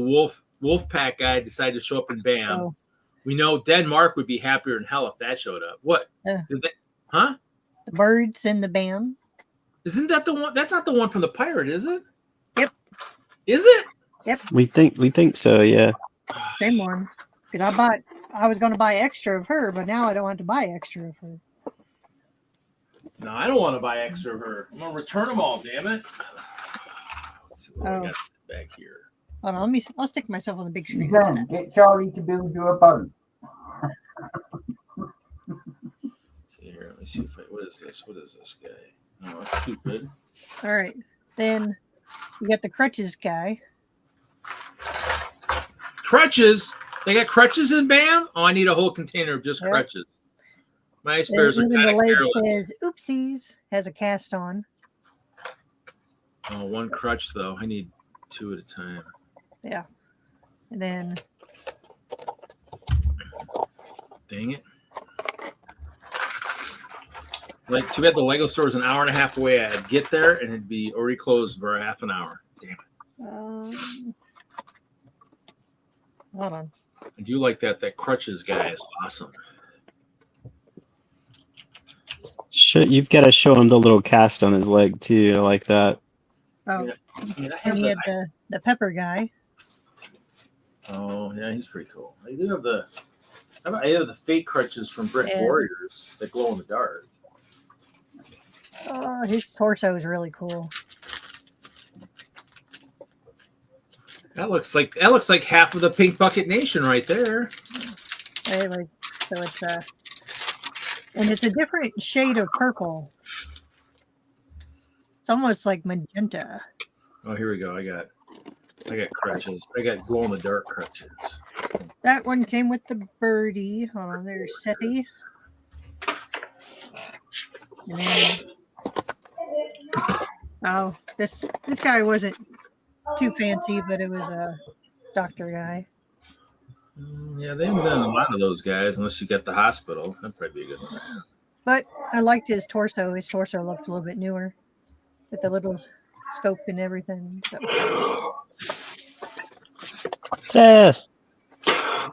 Wolfpack guy decide to show up in BAM. Oh. We know Denmark would be happier than hell if that showed up. What? Huh? The birds in the BAM. Isn't that the one? That's not the one from the pirate, is it? Yep. Is it? Yep. We think so, yeah. Same one. Because I was going to buy extra of her, but now I don't want to buy extra of her. No, I don't want to buy extra of her. I'm gonna return them all. Damn it. Let's see what I got back here. Hold on, I'll stick myself on the big screen. Suzanne, get Charlie to build you a boat. See here. Let me see what is this? What is this guy? Oh, that's stupid. All right. Then you got the crutches guy. Crutches. They got crutches in BAM? Oh, I need a whole container of just crutches. My ice bears are Even kind the of leg careless. says oopsies, has a cast on. Oh, one crutch though. I need two at a time. Yeah. And then Dang it. Like, too bad the Lego store is an hour and a half away. I'd get there and it'd be already closed for a half an hour. Damn it. Hold on. I do like that. That crutches guy is awesome. You've got to show him the little cast on his leg too. I like that. Oh, Yeah. I and he have had the pepper guy. Oh, yeah, he's pretty cool. I do have I have the fake crutches from Brick Yeah. Warriors that glow in the dark. Oh, his torso is really cool. That looks like half of the Pink Bucket Nation right there. Anyway, so it's and it's a different shade of purple. It's almost like magenta. Oh, here we go. I got crutches. I got glow in the dark crutches. That one came with the birdie. Hold on, there's Sethi. And then, oh, this guy wasn't too fancy, but it was a doctor guy. Yeah, they haven't done a lot of those guys unless you get the hospital. That'd probably be a good one. But I liked his torso. His torso looked a little bit newer with the little scope and everything. So. Seth.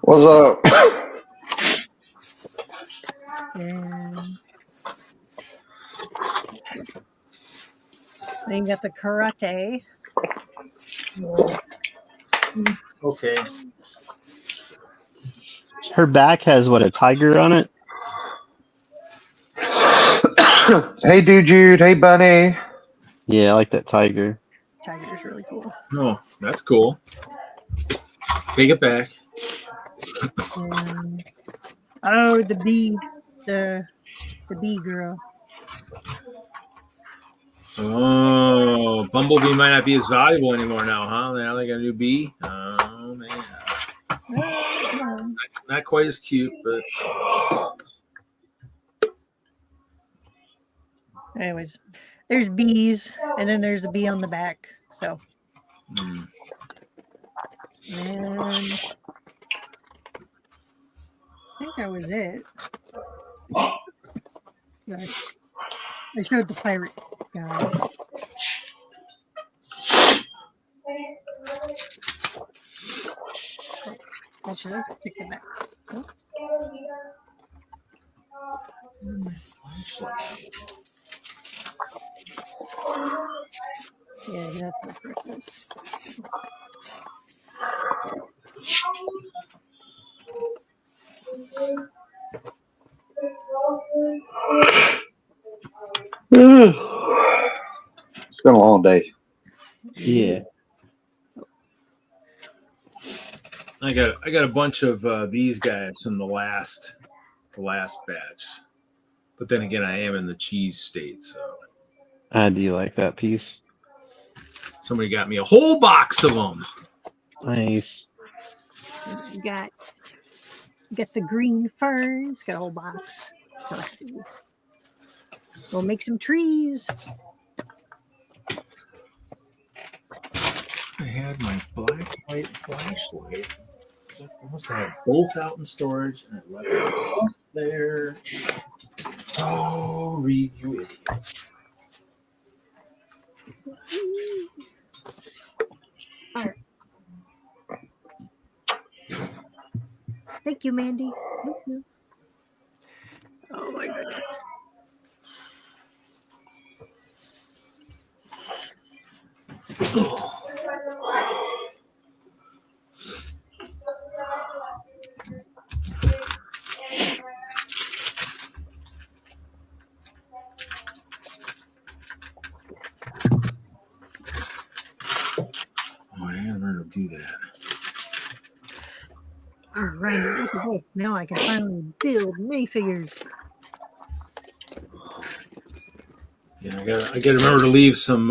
What's up? And then you got the karate. Okay. Her back has what, a tiger on it? Hey, dude, Jude. Hey, Bunny. Yeah, I like that tiger. Tiger's really cool. Oh, that's cool. Take it back. And, oh, the bee girl. Oh, Bumblebee might not be as valuable anymore now, huh? Now they got a new bee. Oh man, Oh, come on. not quite as cute, but Anyways, there's bees, and then there's a bee on the back. So, and I think that was it. Yeah, I showed the pirate guy. I should have taken it back. Oh, yeah, you have to correct this. It's been a long day. Yeah. I got a bunch of these guys from the last batch, but then again, I am in the cheese state, so I do like that piece. somebody got me a whole box of them. Nice. You got the green ferns, got a whole box. So, we'll make some trees. I had my black white flashlight. I must have both out in storage, and I left it there. Oh, read you idiot. Thank you, Mandy. Thank you. Oh my goodness. Oh, I gotta learn to do that. All right. Now I can finally build minifigures. Yeah, I gotta remember to leave some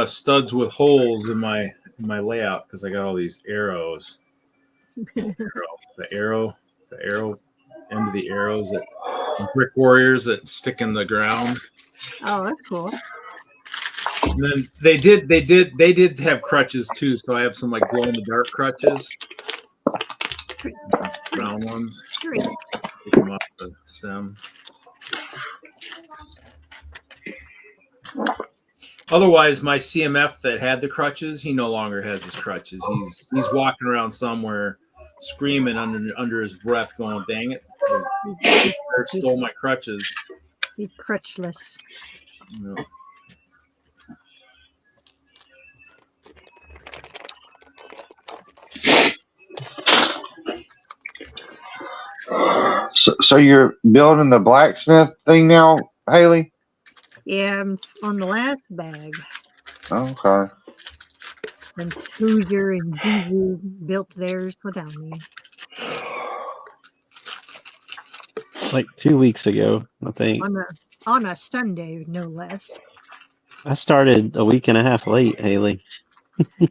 studs with holes in my layout because I got all these arrows. The arrow end of the arrows that Brick Warriors that stick in the ground. Oh, that's cool. And then they did have crutches too, so I have some like glow in the dark crutches. Street. Brown ones. Street. Take them off the stem. Otherwise, my CMF that had the crutches, he no longer has his crutches. He's walking around somewhere screaming under his breath, going, "Dang it! They stole my crutches." He's crutchless. You know. So you're building the blacksmith thing now, Haley? Yeah, I'm on the last bag. Okay. And Hoosier and Zizu built theirs without me. Like 2 weeks ago, I think. On a Sunday, no less. I started a week and a half late, Haley. We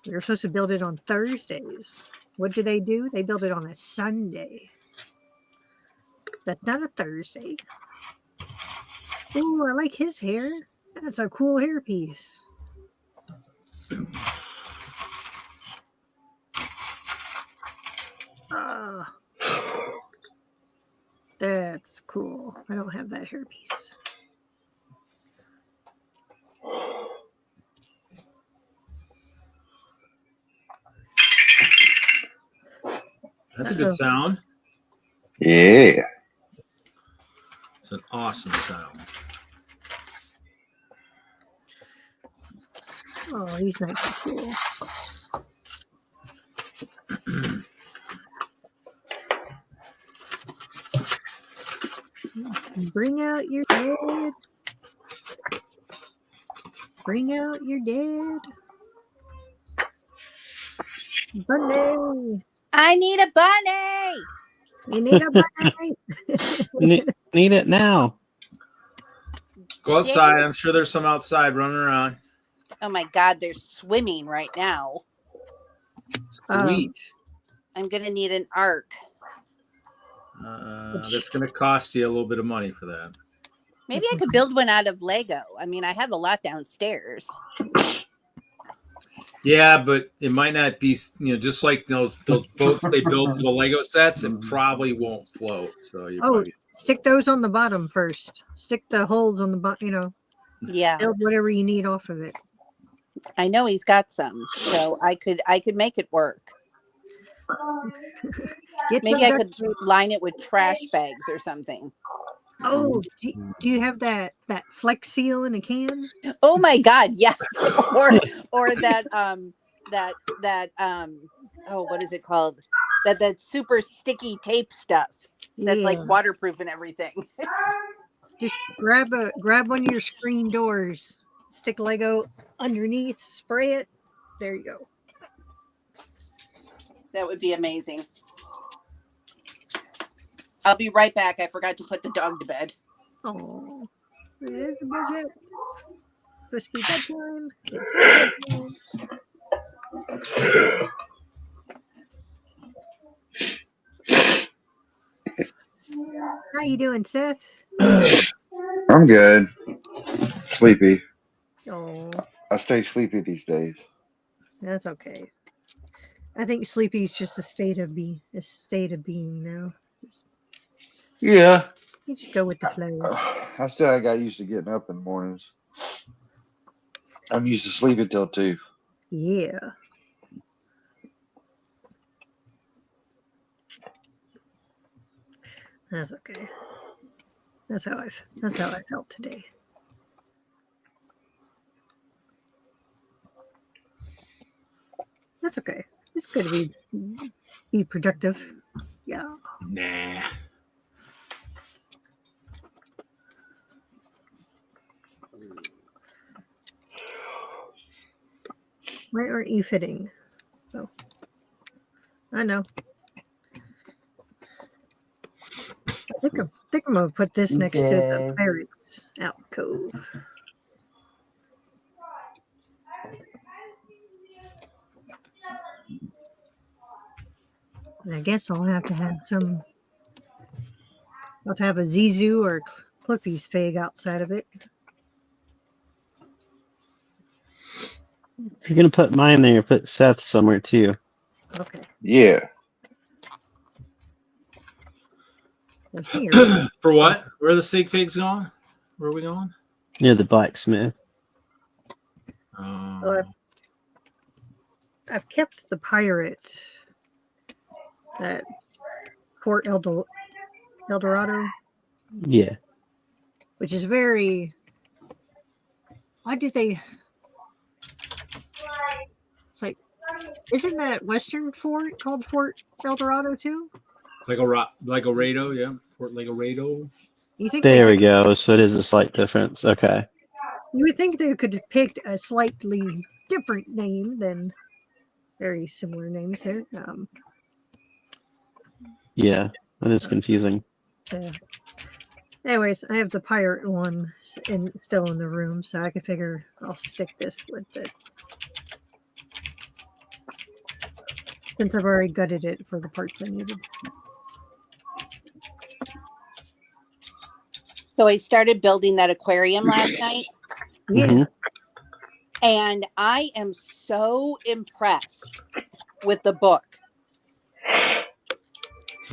were supposed to build it on Thursdays. What do? They build it on a Sunday. That's not a Thursday. Oh, I like his hair. That's a cool hairpiece. That's cool. I don't have that hairpiece. That's a good sound. Yeah. It's an awesome sound. Oh, he's nice and cool. Bring out your dead. Bring out your dead. Bunny. I need a bunny. You need a bunny. Need it now. Go outside. I'm sure there's some outside running around. Oh my God, they're swimming right now. Sweet. I'm going to need an ark. That's going to cost you a little bit of money for that. Maybe I could build one out of Lego. I mean, I have a lot downstairs. Yeah, but it might not be, just like those boats they build for the Lego sets, it probably won't float. So you probably... stick those on the bottom first. Stick the holes on the bottom, Yeah. Build whatever you need off of it. I know he's got some, so I could make it work. Maybe I could line it with trash bags or something. Oh, do you have that Flex Seal in a can? Oh my God, yes. or that oh, what is it called? That super sticky tape stuff that's like waterproof and everything. Just grab one of your screen doors, stick Lego underneath, spray it. There you go. That would be amazing. I'll be right back. I forgot to put the dog to bed. Oh, there's the budget. Supposed to be bedtime. It's bedtime. How you doing, Seth? I'm good. Sleepy. Oh, I stay sleepy these days. that's okay. I think sleepy is just a state of being now. Yeah. You just go with the flow. I got used to getting up in the mornings. I'm used to sleeping till 2. Yeah. That's okay. That's how I felt today. That's okay. It's good to be productive. Yeah. Nah. Why aren't you fitting? So I know. I think I'm gonna put this next to the ferret's alcove. And I guess I'll have to have a Zizu or Clippy's fig outside of it. If you're gonna put mine there, put Seth somewhere too. Okay. Yeah. I'm seeing your For what? Where are the sig figs going? Where are we going? Near the blacksmith. Well, I've kept the pirate at Fort Eldorado, Yeah. which is very. Why did they? It's like, isn't that Western Fort called Fort Eldorado too? Legorado, yeah. Fort Legorado. You think There they we go. So it is a slight difference. Okay. You would think they could have picked a slightly different name than very similar names there. Yeah. That is confusing. Yeah. Anyways, I have the pirate one still in the room, so I could figure I'll stick this with it. Since I've already gutted it for the parts I needed. So I started building that aquarium last night, Yeah. Mhm. and I am so impressed with the book.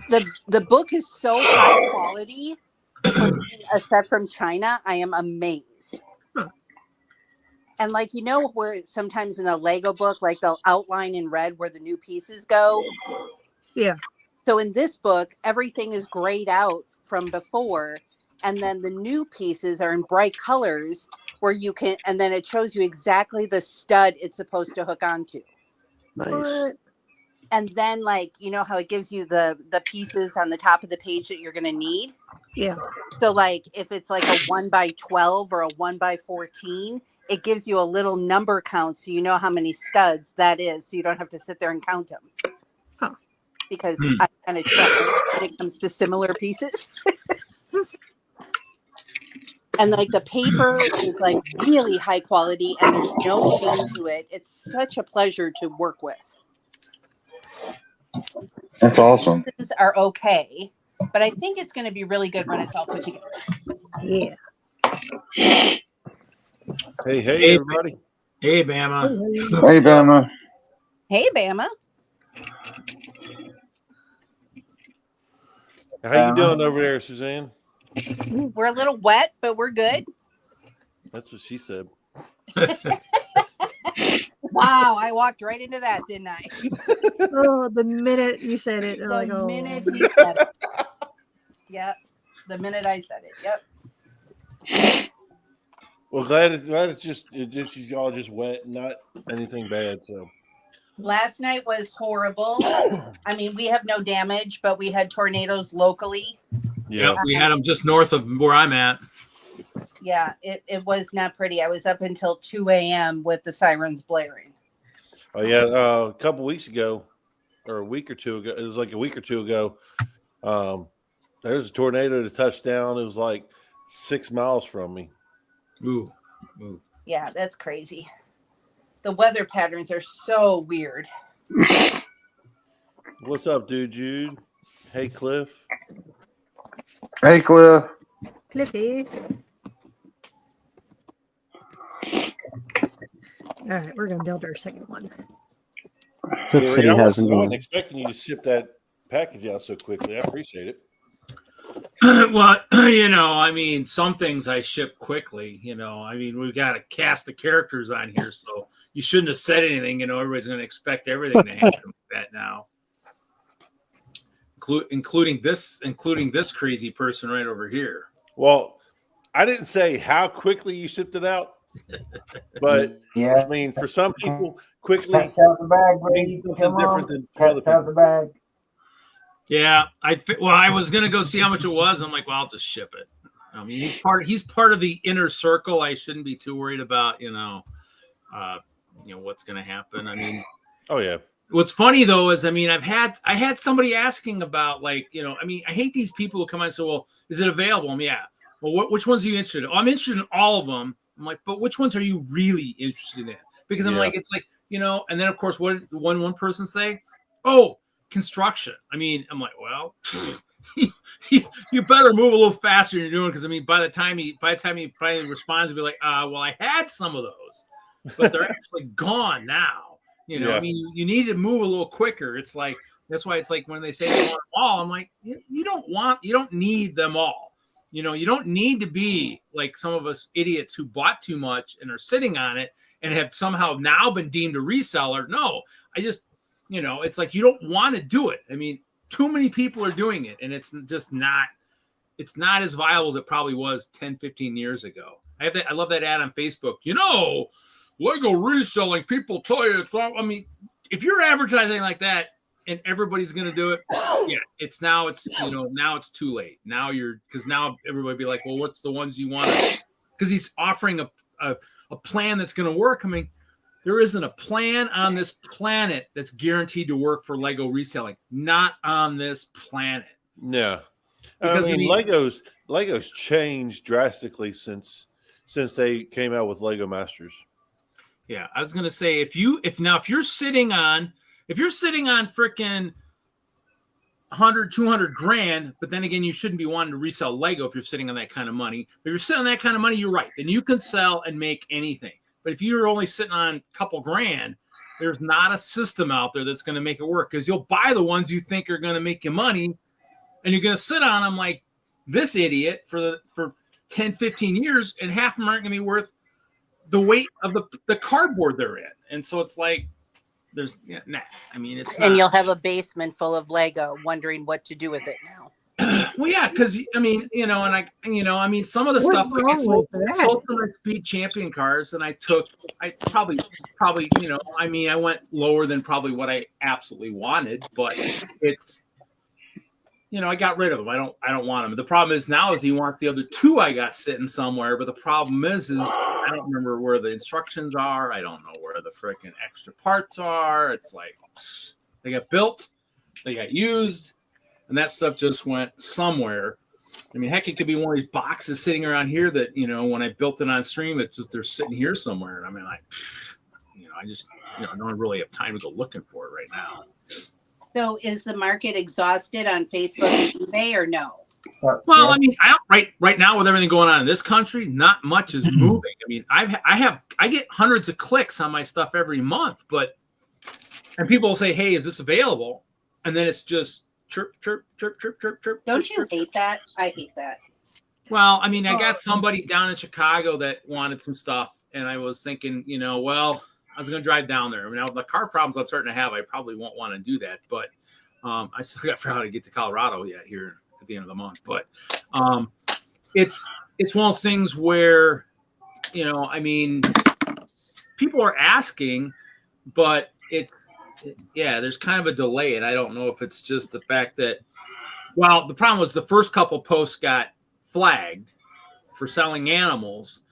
The book is so high quality for being a set from China. I am amazed. Huh. And like, you know, where sometimes in a Lego book, like they'll outline in red where the new pieces go. Yeah. So in this book, everything is grayed out from before, and then the new pieces are in bright colors where you can, and then it shows you exactly the stud it's supposed to hook onto. Nice. What? And then, like, you know how it gives you the pieces on the top of the page that you're going to need? Yeah. So like if it's like a 1x12 or a 1x14, it gives you a little number count so you know how many studs that is, so you don't have to sit there and count them. Huh. Because I kind of check when it comes to similar pieces. And like the paper is like really high quality and there's no sheen to it. It's such a pleasure to work with. That's awesome. Pieces are okay, but I think it's going to be really good when it's all put together. Yeah. Hey, everybody. Hey, Bama. Hey, Bama. Hey, Bama. How you doing over there, Suzanne? We're a little wet, but we're good. That's what she said. Wow, I walked right into that, didn't I? Oh, the minute you said it, I'm The like, oh. minute he said it. Yep. The minute I said it. Yep. Well, glad it's just y'all just wet, not anything bad. So Last night was horrible. I mean, we have no damage, but we had tornadoes locally. yeah, Yep, we had them just north of where I'm at. Yeah, it was not pretty. I was up until 2 a.m. with the sirens blaring. oh yeah. A couple weeks ago, or a week or two ago, it was like a week or two ago. There was a tornado that touched down. It was like 6 miles from me. Ooh. Yeah, that's crazy. The weather patterns are so weird. What's up, dude? Jude. Hey, Cliff. Hey, Cliff. Cliffy. All right, we're going to build our second one. Cliff Yeah, said he I hasn't. wasn't expecting you to ship that package out so quickly. I appreciate it. Well, you know, I mean, some things I ship quickly. You know, I mean, we've got a cast of characters on here, so you shouldn't have said anything. You know, everybody's going to expect everything to happen like that now, including this crazy person right over here. Well, I didn't say how quickly you shipped it out, but Yeah. I mean, for some people, quickly Cat's out the bag, means Reed. something Come different on. than other Cat's out people. the bag. Yeah, I was gonna go see how much it was. I'm like, well, I'll just ship it. I mean, he's part of the inner circle. I shouldn't be too worried about, you know, what's gonna happen. I mean, Oh yeah, what's funny though is, I mean, I had somebody asking about, like, you know, I mean, I hate these people who come on and say, well, is it available? Yeah. Well, which ones are you interested in? Oh, I'm interested in all of them. I'm like, but which ones are you really interested in? Because I'm Yeah. like, it's like, you know, and then of course, what did one person say? Oh, construction. I mean, I'm like, well, you better move a little faster than you're doing, because I mean, by the time he finally responds, he'll be like, well, I had some of those, but they're actually gone now. You know, Yeah. I mean, you need to move a little quicker. It's like, That's why it's like when they say they want them all, I'm like, you don't need them all. You know, you don't need to be like some of us idiots who bought too much and are sitting on it and have somehow now been deemed a reseller. No, I just, you know, it's like you don't want to do it. I mean, too many people are doing it, and it's just not, it's not as viable as it probably was 10, 15 years ago. I love that ad on Facebook. You know, Lego reselling, people tell you it's all, I mean, if you're advertising like that and everybody's going to do it, yeah, now it's too late. Now because now everybody be like, well, what's the ones you want? Because he's offering a plan that's going to work. I mean, there isn't a plan on this planet that's guaranteed to work for Lego reselling. Not on this planet. Yeah. Because, I mean, Legos changed drastically since they came out with Lego Masters. Yeah, I was gonna say if you're sitting on freaking 100, 200 grand, but then again, you shouldn't be wanting to resell Lego if you're sitting on that kind of money. If you're sitting on that kind of money, you're right. Then you can sell and make anything. But if you're only sitting on a couple grand, there's not a system out there that's going to make it work, because you'll buy the ones you think are going to make you money, and you're going to sit on them like this idiot for 10, 15 years, and half of them aren't going to be worth the weight of the cardboard they're in. And so it's like, I mean, it's And not. you'll have a basement full of Lego wondering what to do with it now. Well, yeah, because I mean, I mean, some of the What's stuff like I wrong sold with that? some of my Speed Champion cars, and I probably, I mean, I went lower than probably what I absolutely wanted, but it's, I got rid of them. I don't want them. The problem is now he wants the other two I got sitting somewhere, but the problem is I don't remember where the instructions are. I don't know where the freaking extra parts are. It's like they got built, they got used, and that stuff just went somewhere. I mean, heck, it could be one of these boxes sitting around here that, when I built it on stream, it's just, they're sitting here somewhere. And I mean, I just, I don't really have time to go looking for it right now. So is the market exhausted on Facebook and eBay or no? Well, I mean, right now with everything going on in this country, not much is moving. I mean, I get hundreds of clicks on my stuff every month, and people will say, "Hey, is this available?" And then it's just chirp, chirp, chirp, chirp, chirp, chirp. Don't chirp, you hate that? I hate that. Well, I mean, I got somebody down in Chicago that wanted some stuff, and I was thinking, well, I was going to drive down there. I mean, now the car problems I'm starting to have, I probably won't want to do that, but I still got to figure out how to get to Colorado yet here at the end of the month. But it's one of those things where, I mean, people are asking, but there's kind of a delay, and I don't know if it's just the fact that, well, the problem was the first couple posts got flagged for selling animals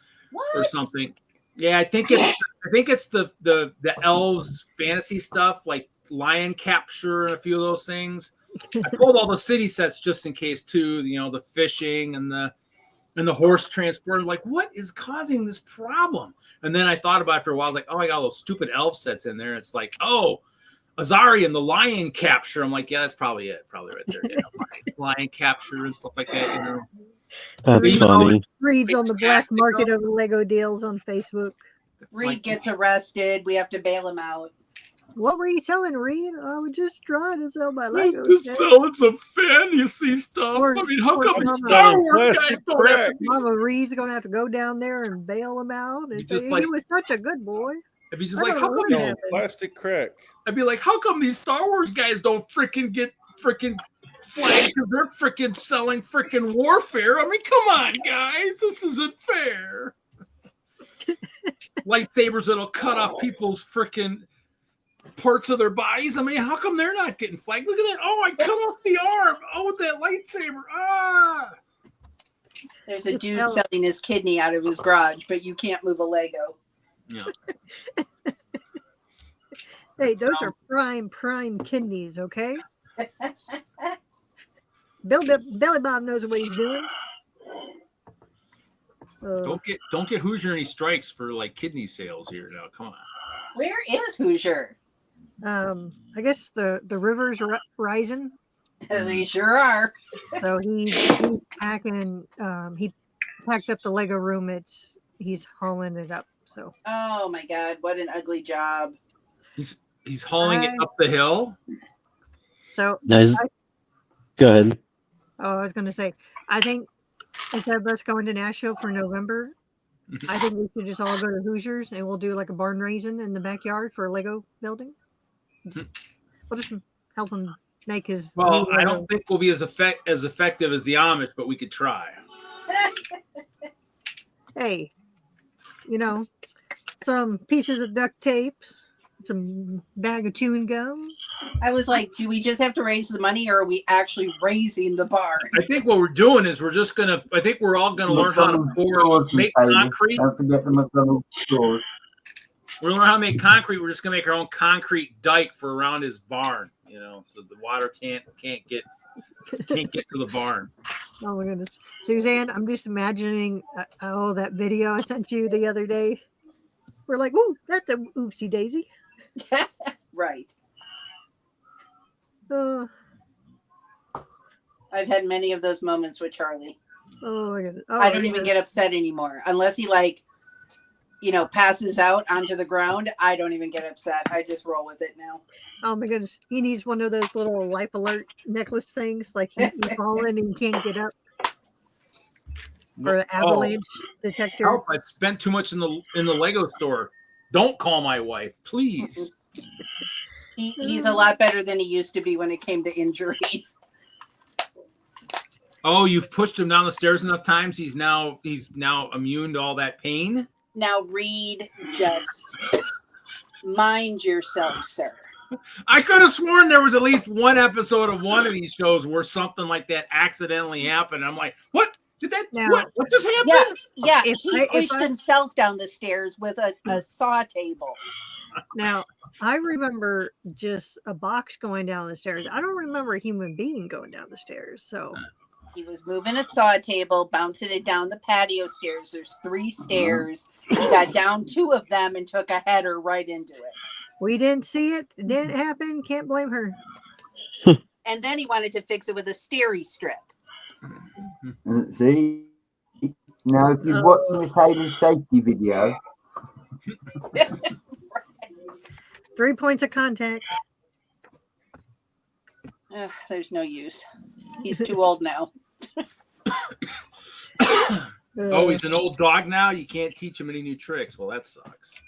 or something. Yeah, I think it's the elves fantasy stuff, like lion capture and a few of those things. I pulled all the city sets just in case too, the fishing and the horse transport. I'm like, what is causing this problem? And then I thought about it for a while. I was like, oh, I got all those stupid elf sets in there. It's like, oh, Azari and the lion capture. I'm like, yeah, that's probably it. Probably right there. Yeah, lion capture and stuff like that. That's Even though funny. Reed's on the black Fantastic. market of Lego deals on Facebook. It's Reed like, gets arrested. We have to bail him out. What were you telling Reed? I was just trying to sell my I'm Legos. just selling some fantasy stuff. Or- I mean, how or come Mama- Star Wars guys Plastic don't have crack. to be? Mama Reed's gonna have to go down there and bail him out. You And just he like- was such a good boy. I'd be just I like, don't how know come what these? happened. Plastic crack. I'd be like, how come these Star Wars guys don't freaking get freaking flagged because they're freaking selling freaking warfare? I mean, come on, guys, this isn't fair. Lightsabers that'll cut off people's freaking parts of their bodies. I mean, how come they're not getting flagged? Look at that. Oh, I cut off the arm. Oh, with that lightsaber. Ah. There's a Just dude tell- selling his kidney out of his garage, but you can't move a Lego. Yeah. Hey, those are prime kidneys, okay? Billy Bob knows what he's doing. Don't get Hoosier any strikes for like kidney sales here now. Come on. Where is Hoosier? I guess the river's rising, They sure are. so he's packing. He packed up the Lego room. He's hauling it up. So Oh my God, what an ugly job. He's hauling it up the hill. So No, go ahead. I was going to say, I think instead of us going to Nashville for November, I think we should just all go to Hoosiers and we'll do like a barn raising in the backyard for a Lego building. We'll just help him make his. Well, new I Lego. don't think we'll be as effective as the Amish, but we could try. Hey, some pieces of duct tape, some bag of chewing gum. I was like, do we just have to raise the money, or are we actually raising the barn? I think what we're doing is we're all gonna learn how to make concrete. Don't forget the McDonald's stores. We're gonna learn how to make concrete. We're just gonna make our own concrete dike for around his barn, so the water can't get to the barn. Oh my goodness, Suzanne, I'm just imagining that video I sent you the other day. We're like, ooh, that's a oopsie daisy. Right. Oh, I've had many of those moments with Charlie. oh my goodness. Oh, I don't even get upset anymore unless he passes out onto the ground. I don't even get upset. I just roll with it now. Oh my goodness, he needs one of those little life alert necklace things, like he's falling and can't get up, or an avalanche detector. Help! I spent too much in the Lego store. Don't call my wife, please. He's a lot better than he used to be when it came to injuries. Oh, you've pushed him down the stairs enough times. He's now immune to all that pain. Now, Reed, just mind yourself, sir. I could have sworn there was at least one episode of one of these shows where something like that accidentally happened. I'm like, what? Did that? Now, what just happened? Yeah. If He pushed himself down the stairs with a saw table. Now, I remember just a box going down the stairs. I don't remember a human being going down the stairs. So He was moving a saw table, bouncing it down the patio stairs. There's 3 stairs. He got down 2 of them and took a header right into it. we didn't see it. It didn't happen. Can't blame her. And then he wanted to fix it with a steri strip. See? Now, if you watch Miss Haley's safety video, 3 points of contact. Ugh, there's no use. He's too old now. Oh, he's an old dog now. You can't teach him any new tricks. Well, that sucks.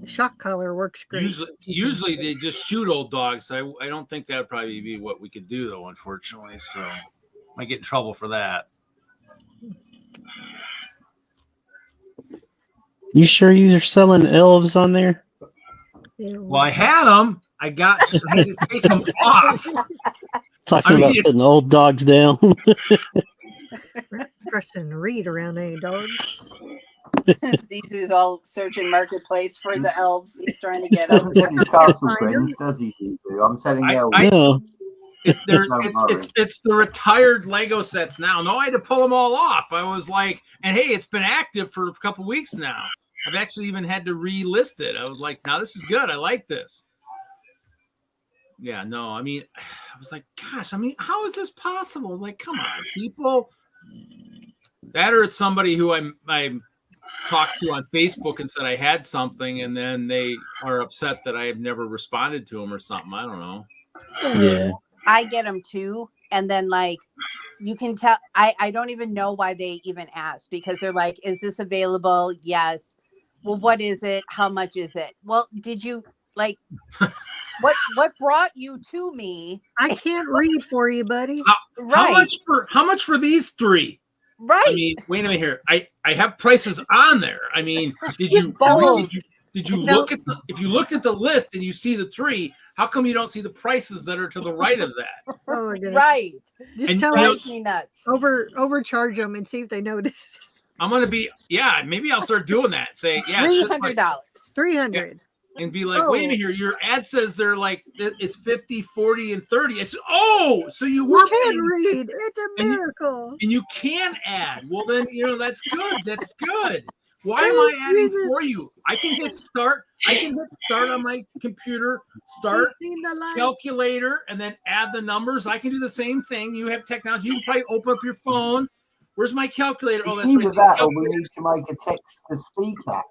Shock collar works great. Usually they just shoot old dogs. So I don't think that'd probably be what we could do, though. Unfortunately, so might get in trouble for that. You sure you're selling elves on there? Well, I had them. I had to take them off. Talking about putting old dogs down. Trusting Reed around any dogs. Zizou's all searching marketplace for the elves. He's trying to get doesn't them. get his castle friends, does he, Zizu? I'm selling elves. No. It's the retired Lego sets now. No, I had to pull them all off. I was like, and hey, it's been active for a couple weeks now. I've actually even had to relist it. I was like, now this is good. I like this. Yeah, no, I mean, I was like, gosh, I mean, how is this possible? I was like, come on, people. That or it's somebody who I talked to on Facebook and said I had something, and then they are upset that I have never responded to them or something. I don't know. Yeah. I get them too. And then you can tell, I don't even know why they even ask, because they're like, is this available? Yes. Well, what is it? How much is it? Well, did you what brought you to me? I can't read for you, buddy. Right. How much for these 3? Right. I mean, wait a minute here. I have prices on there. I mean, did you look at if you looked at the list and you see the 3, how come you don't see the prices that are to the right of that? Oh my goodness. Right. Just tell them me nuts. overcharge them and see if they notice. I'm gonna be maybe I'll start doing that. Say $300. $300. And be like, wait a minute here, your ad says they're like it's 50, 40, and 30. I said, oh, so you were can read. It's a miracle. And you can add. Well, then that's good. That's good. Why am I adding for you? I can hit start. I can hit start on my computer, start calculator, and then add the numbers. I can do the same thing. You have technology. You can probably open up your phone. Where's my calculator? It's either that or we need to make a text to speak app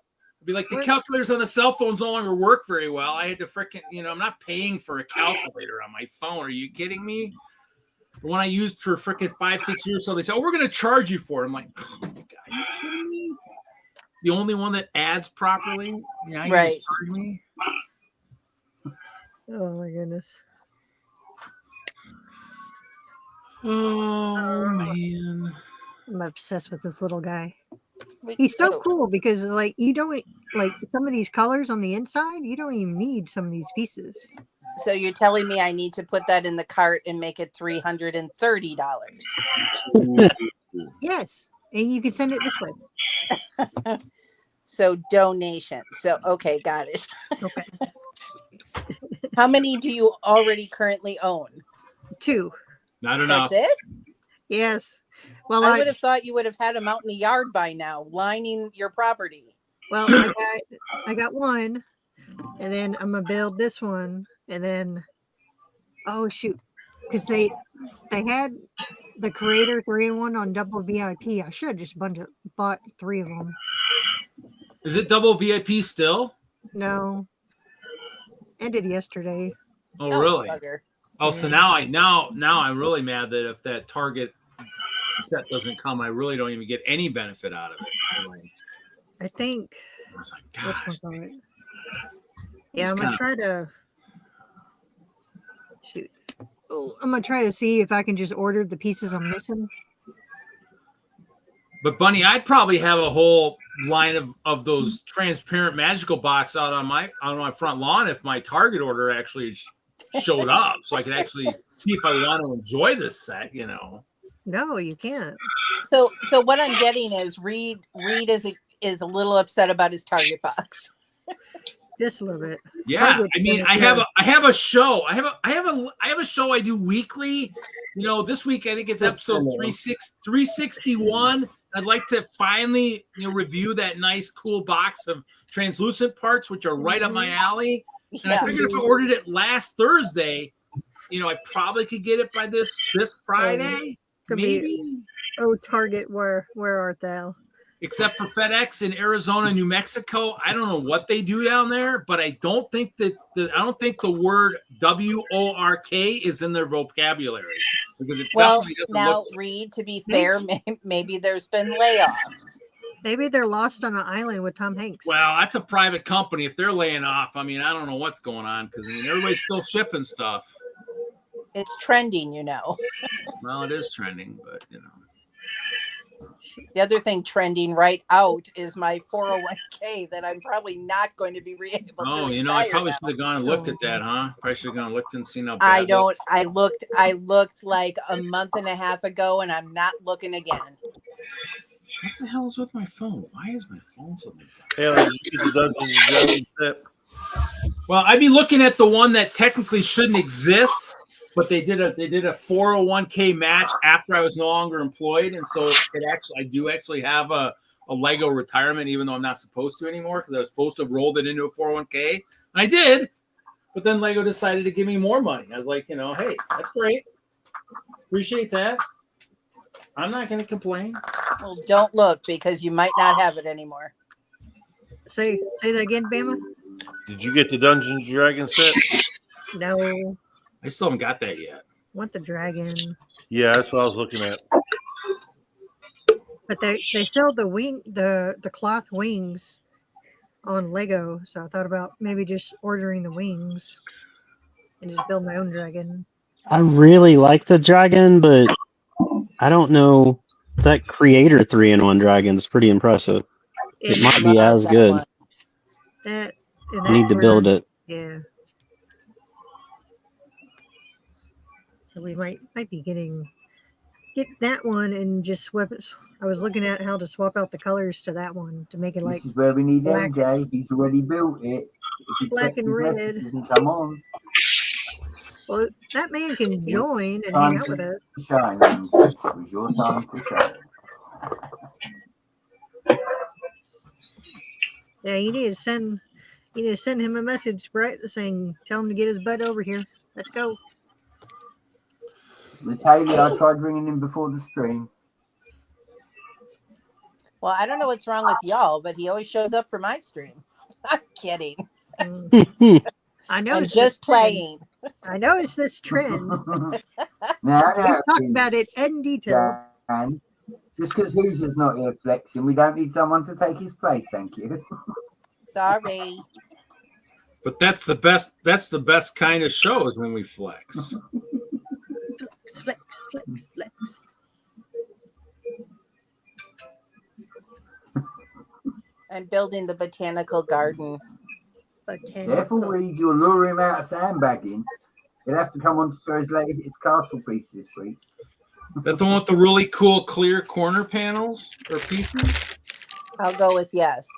Be like the What? calculators on the cell phones no longer work very well. I had to freaking, I'm not paying for a calculator on my phone. Are you kidding me? The one I used for freaking 5-6 years, so they said, "Oh, we're going to charge you for it." I'm like, "Oh my god, are you kidding me?" The only one that adds properly, you Right. charge me. Oh my goodness. Oh man. I'm obsessed with this little guy. Me He's so too. cool because like you don't like some of these colors on the inside, you don't even need some of these pieces. So you're telling me I need to put that in the cart and make it $330? Yes. And you can send it this way. So donation. So okay, got it. Okay. How many do you already currently own? 2. Not enough. That's it? Yes. Well, I would have thought you would have had them out in the yard by now, lining your property. Well, I got one, and then I'm gonna build this one, and then oh shoot, because they had the Creator 3-in-1 on double VIP. I should have just bought 3 of them. Is it double VIP still? No, ended yesterday. Oh, really? Bugger. Oh, so now I'm really mad that if that Target set doesn't come, I really don't even get any benefit out of it. Like, I think. I was like, Which gosh. one's on it? Yeah, It's I'm gonna kinda- try to shoot. Oh, I'm gonna try to see if I can just order the pieces I'm missing. But Bunny, I'd probably have a whole line of those transparent magical box out on my front lawn if my Target order actually showed up, so I could actually see if I want to enjoy this set. No, you can't. So what I'm getting is Reed is a little upset about his Target box. Just a little bit. Yeah, Target's I mean, gonna I kill. have a show. I have a show I do weekly. This week I think it's episode 361. I'd like to finally review that nice, cool box of translucent parts, which are right up my alley. And I Yeah. figured if I ordered it last Thursday, I probably could get it by this Friday, Could be- maybe. Oh, Target, where art thou? Except for FedEx in Arizona, New Mexico, I don't know what they do down there, but I don't think that the word WORK is in their vocabulary because it Well, definitely doesn't now look. Reed, to be fair, maybe there's been layoffs. Maybe they're lost on an island with Tom Hanks. Well, that's a private company. If they're laying off, I mean, I don't know what's going on because everybody's still shipping stuff. It's trending, Well, it is trending, but The other thing trending right out is my 401k that I'm probably not going to be able to Oh, I retire probably now. should have gone and looked at that, huh? Probably should have gone and looked and seen how bad I it don't. I looked like a month and a half ago, and I'm not looking again. What the hell is with my phone? Why is my phone so big? Haley, did you get the Dungeons and Dragons set? Well, I'd be looking at the one that technically shouldn't exist, but they did a 401k match after I was no longer employed, and so I do actually have a Lego retirement, even though I'm not supposed to anymore because I was supposed to have rolled it into a 401k, and I did, but then Lego decided to give me more money. I was like, hey, that's great, appreciate that. I'm not going to complain. Well, don't look because you might not have it anymore. Say that again, Bama. Did you get the Dungeons and Dragons set? No, I still haven't got that yet. want the dragon. Yeah, that's what I was looking at. But they sell the cloth wings on Lego, so I thought about maybe just ordering the wings and just build my own dragon. I really like the dragon, but I don't know. That Creator 3-in-1 dragon is pretty impressive. It might be Love as that good. one. That and I need that's to build where- it. Yeah. So we might be get that one and just swap it. I was looking at how to swap out the colors to that one to make it like This is where we need black- MJ. He's already built it. If he Black checks and his red. messages and come on, well that man can join and hang out with it. shine. MJ. It was your time to shine. Yeah, you need to send him a message, Brett, saying tell him to get his butt over here. Let's go. Miss Haley, I tried ringing him before the stream. Well, I don't know what's wrong with y'all, but he always shows up for my stream. I'm kidding. I know I'm it's just this trend. playing. I know it's this trend. Now, We've talked about it in detail. Dan, just because Hoosier's not here flexing, we don't need someone to take his place. Thank you. Sorry. But that's the best. That's the best kind of show is when we flex. Flex, flex, flex. I'm building the botanical garden. Careful, Reed, you'll lure him out of sandbagging. He'll have to come on to show his latest castle piece this week. That the one with the really cool clear corner panels or pieces? I'll go with yes.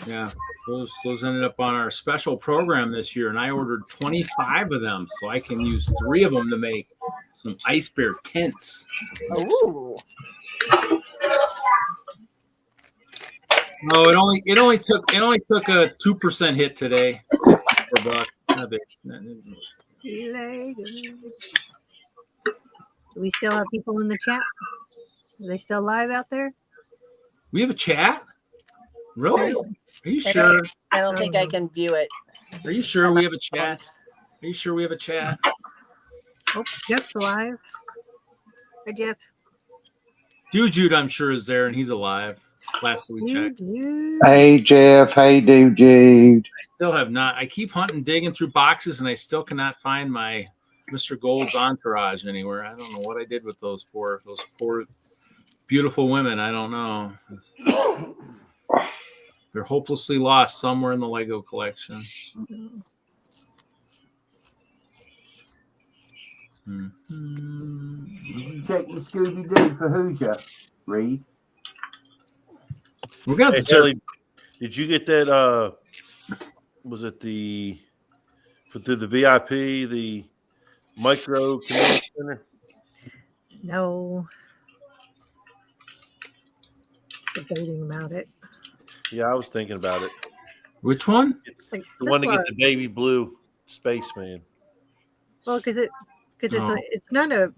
Yeah, those ended up on our special program this year, and I ordered 25 of them, so I can use 3 of them to make some ice bear tents. Ooh. No, it only took a 2% hit today. $64. Not big. Later. Do we still have people in the chat? Are they still live out there? We have a chat? Really? Are you sure? I don't think I can view it. Are you sure we have a chat? Are you sure we have a chat? Oh, Jeff's alive. Hi, Jeff. Jude, I'm sure, is there, and he's alive. Last we checked. Hey, Jeff. Hey, Jude. Still have not. I keep hunting, digging through boxes, and I still cannot find my Mr. Gold's entourage anywhere. I don't know what I did with those poor beautiful women. I don't know. They're hopelessly lost somewhere in the Lego collection. Check your Scooby-Doo for Hoosier, Reed. We're gonna Hey, Charlie, did you get that? Was it through the VIP, the micro command center? No. Debating about it. Yeah, I was thinking about it. Which one? Like, The one to that's get the baby blue spaceman. Well, because it's Oh. it's not a.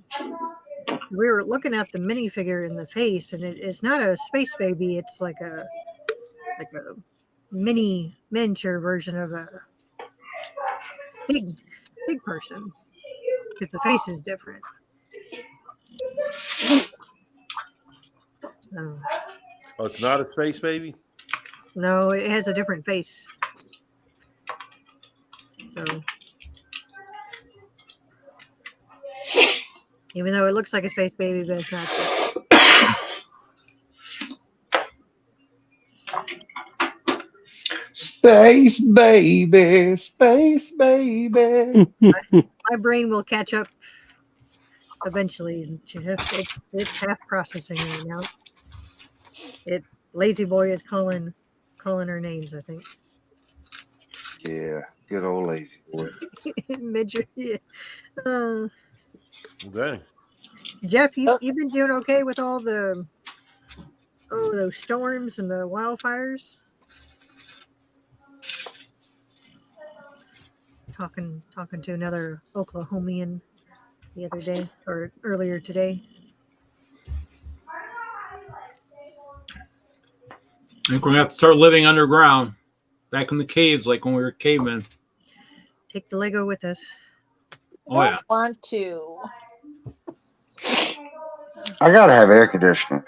We were looking at the minifigure in the face, and it's not a space baby. It's like a mini miniature version of a big person, because the face is different. Oh, it's not a space baby? No, it has a different face. So, even though it looks like a space baby, but it's not. Space baby, space baby. My brain will catch up eventually. It's half processing right now. Lazy Boy is calling her names, I think. Yeah, good old lazy boy. Midget. Yeah. Okay. Jeff, you've been doing okay with all those storms and the wildfires? Talking to another Oklahomian the other day or earlier today. I think we're gonna have to start living underground, back in the caves, like when we were cavemen. Take the Lego with us. Oh yeah. Want to. I gotta have air conditioning.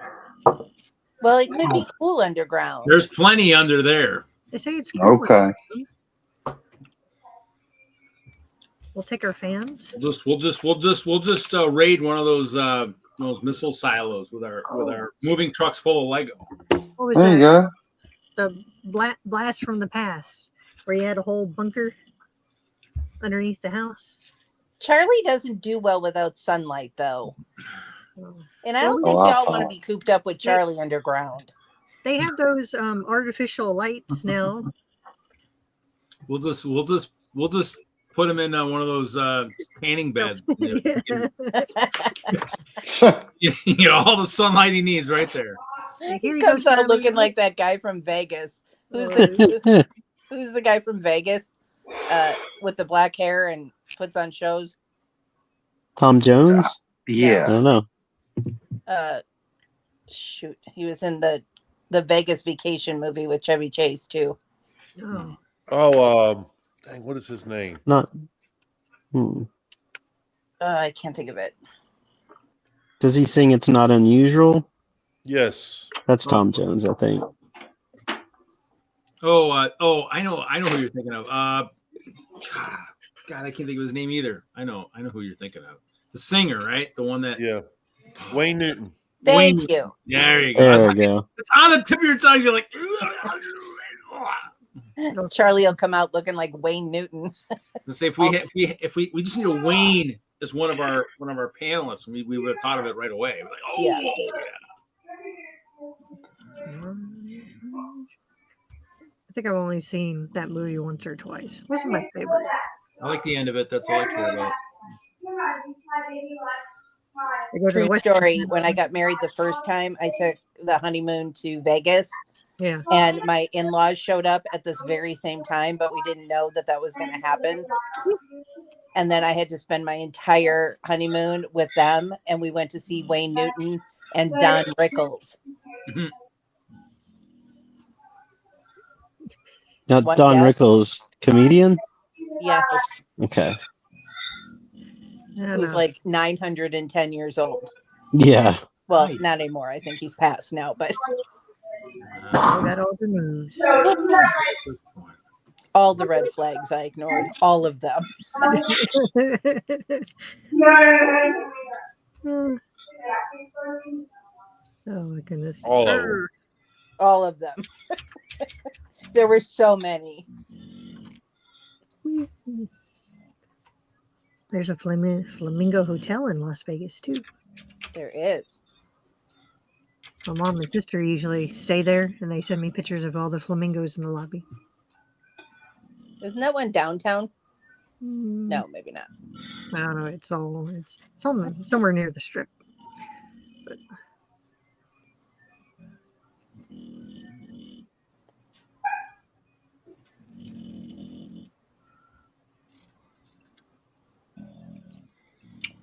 Well, it could be cool underground. There's plenty under there. They say it's cool. Okay. We'll take our fans. We'll just raid one of those missile silos with our moving trucks full of Lego. What was There you that? go. The blast from the past, where you had a whole bunker underneath the house. Charlie doesn't do well without sunlight, though. And I don't Oh, think wow. y'all want to be cooped up with Charlie underground. They have those artificial lights now. We'll just put him in one of those tanning beds. You get all the sunlight he needs right there. Here He you comes go, out Charlie. looking like that guy from Vegas. Who's Oh. the guy from Vegas with the black hair and puts on shows? Tom Jones? I Yeah. don't know. Shoot, he was in the Vegas Vacation movie with Chevy Chase too. Oh, Oh, dang, what is his name? Not. Hmm. I can't think of it. Does he sing "It's Not Unusual"? Yes. That's Oh. Tom Jones, I think. I know who you're thinking of. God, I can't think of his name either. I know who you're thinking of. The singer, right? The one that Yeah. Wayne Newton. Thank Wayne- you. There you go. I was There like, we go. it's on the tip of your tongue. You're like, Charlie will come out looking like Wayne Newton. let's say if we just need a Wayne as one of our panelists, we would have thought of it right away. We're like, oh Yeah. I think I've only seen that movie once or twice. It wasn't my favorite. I like the end of it. That's all I care about. I go to True the West story. End. When I got married the first time, I took the honeymoon to Vegas, Yeah. and my in-laws showed up at this very same time, but we didn't know that was going to happen. And then I had to spend my entire honeymoon with them, and we went to see Wayne Newton and Don Rickles. Now, One Don guess? Rickles, comedian? Yeah, Okay. I don't who's know. like 910 years old. Yeah. Well, Nice. not anymore. I think he's passed now, but I got all the moves. all the red flags I ignored, all of them. Oh my goodness. All of them. All of them. There were so many. There's a Flamingo Hotel in Las Vegas too. There is. My mom and sister usually stay there, and they send me pictures of all the flamingos in the lobby. Isn't that one downtown? Mm, No, maybe not. I don't know. It's somewhere near the strip. But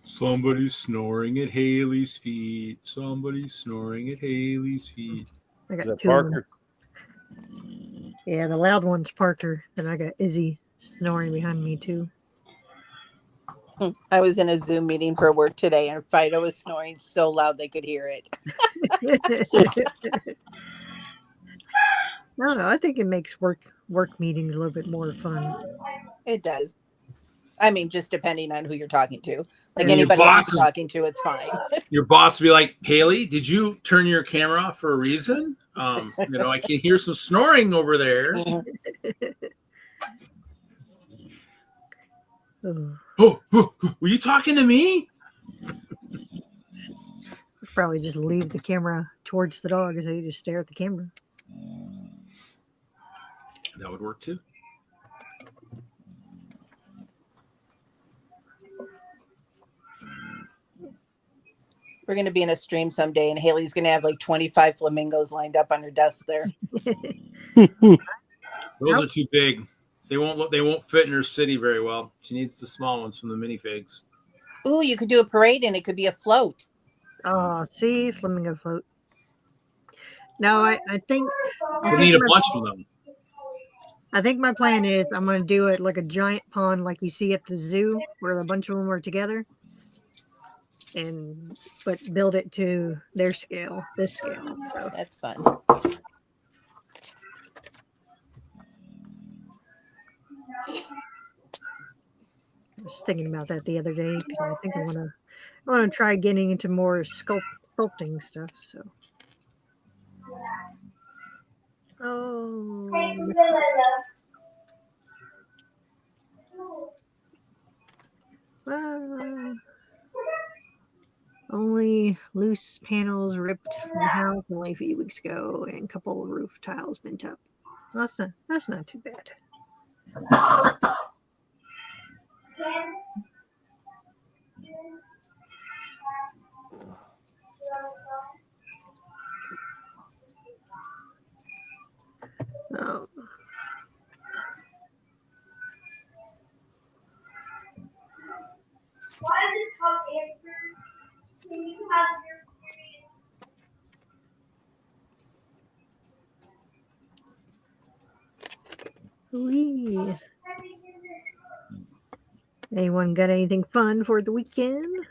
Somebody's snoring at Haley's feet. Somebody's snoring at Haley's feet. I Is got that two. of them. Parker? Yeah, the loud one's Parker, and I got Izzy snoring behind me too. I was in a Zoom meeting for work today, and Fido was snoring so loud they could hear it. I don't know. I think it makes work meetings a little bit more fun. It does. I mean, just depending on who you're talking to. Like And your anybody I'm boss is- talking to, it's fine. Your boss will be like, Haley, did you turn your camera off for a reason? I can hear some snoring over there. Ugh. Oh, were you talking to me? Probably just leave the camera towards the dog as they just stare at the camera. That would work too. We're going to be in a stream someday, and Haley's going to have like 25 flamingos lined up on her desk there. Those are too big. They won't fit in her city very well. She needs the small ones from the minifigs. Ooh, you could do a parade, and it could be a float. Oh, see, flamingo float. No, I think We need a bunch of them. I think my plan is I'm going to do it like a giant pond, like you see at the zoo, where a bunch of them are together, but build it to their scale, this scale. So That's fun. I was thinking about that the other day because I think I want to try getting into more sculpting stuff. So. Oh. Only loose panels ripped from the house only a few weeks ago, and a couple of roof tiles bent up. Well, that's not too bad. Um, Wee. Anyone got anything fun for the weekend?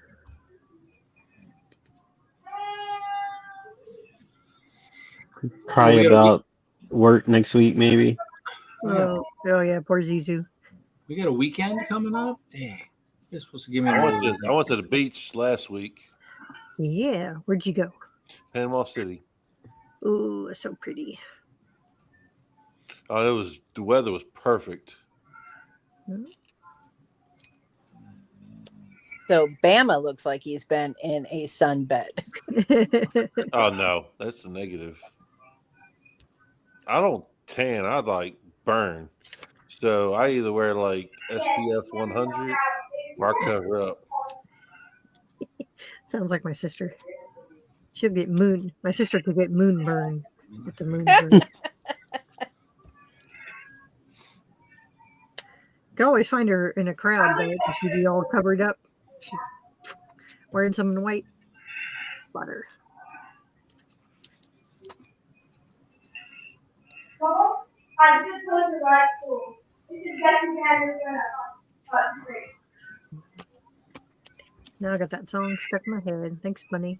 Probably we got a about work next week, maybe. Oh yeah, poor Zizou. We got a weekend coming up. Dang, you're supposed to give me I more. went to the beach last week, Yeah, where'd you go? Panama City. Ooh, it's so pretty. Oh, the weather was perfect. So Bama looks like he's been in a sunbed. Oh no, that's the negative. I don't tan. I like burn. So I either wear like SPF 100 or I cover up. Sounds like my sister. She'll get moon. My sister could get moon burn if the moon's burn. Could always find her in a crowd though, because she'd be all covered up. She's wearing something white. Butter. I just told you right school. This is getting Now I got that song stuck in my head. Thanks, Bunny.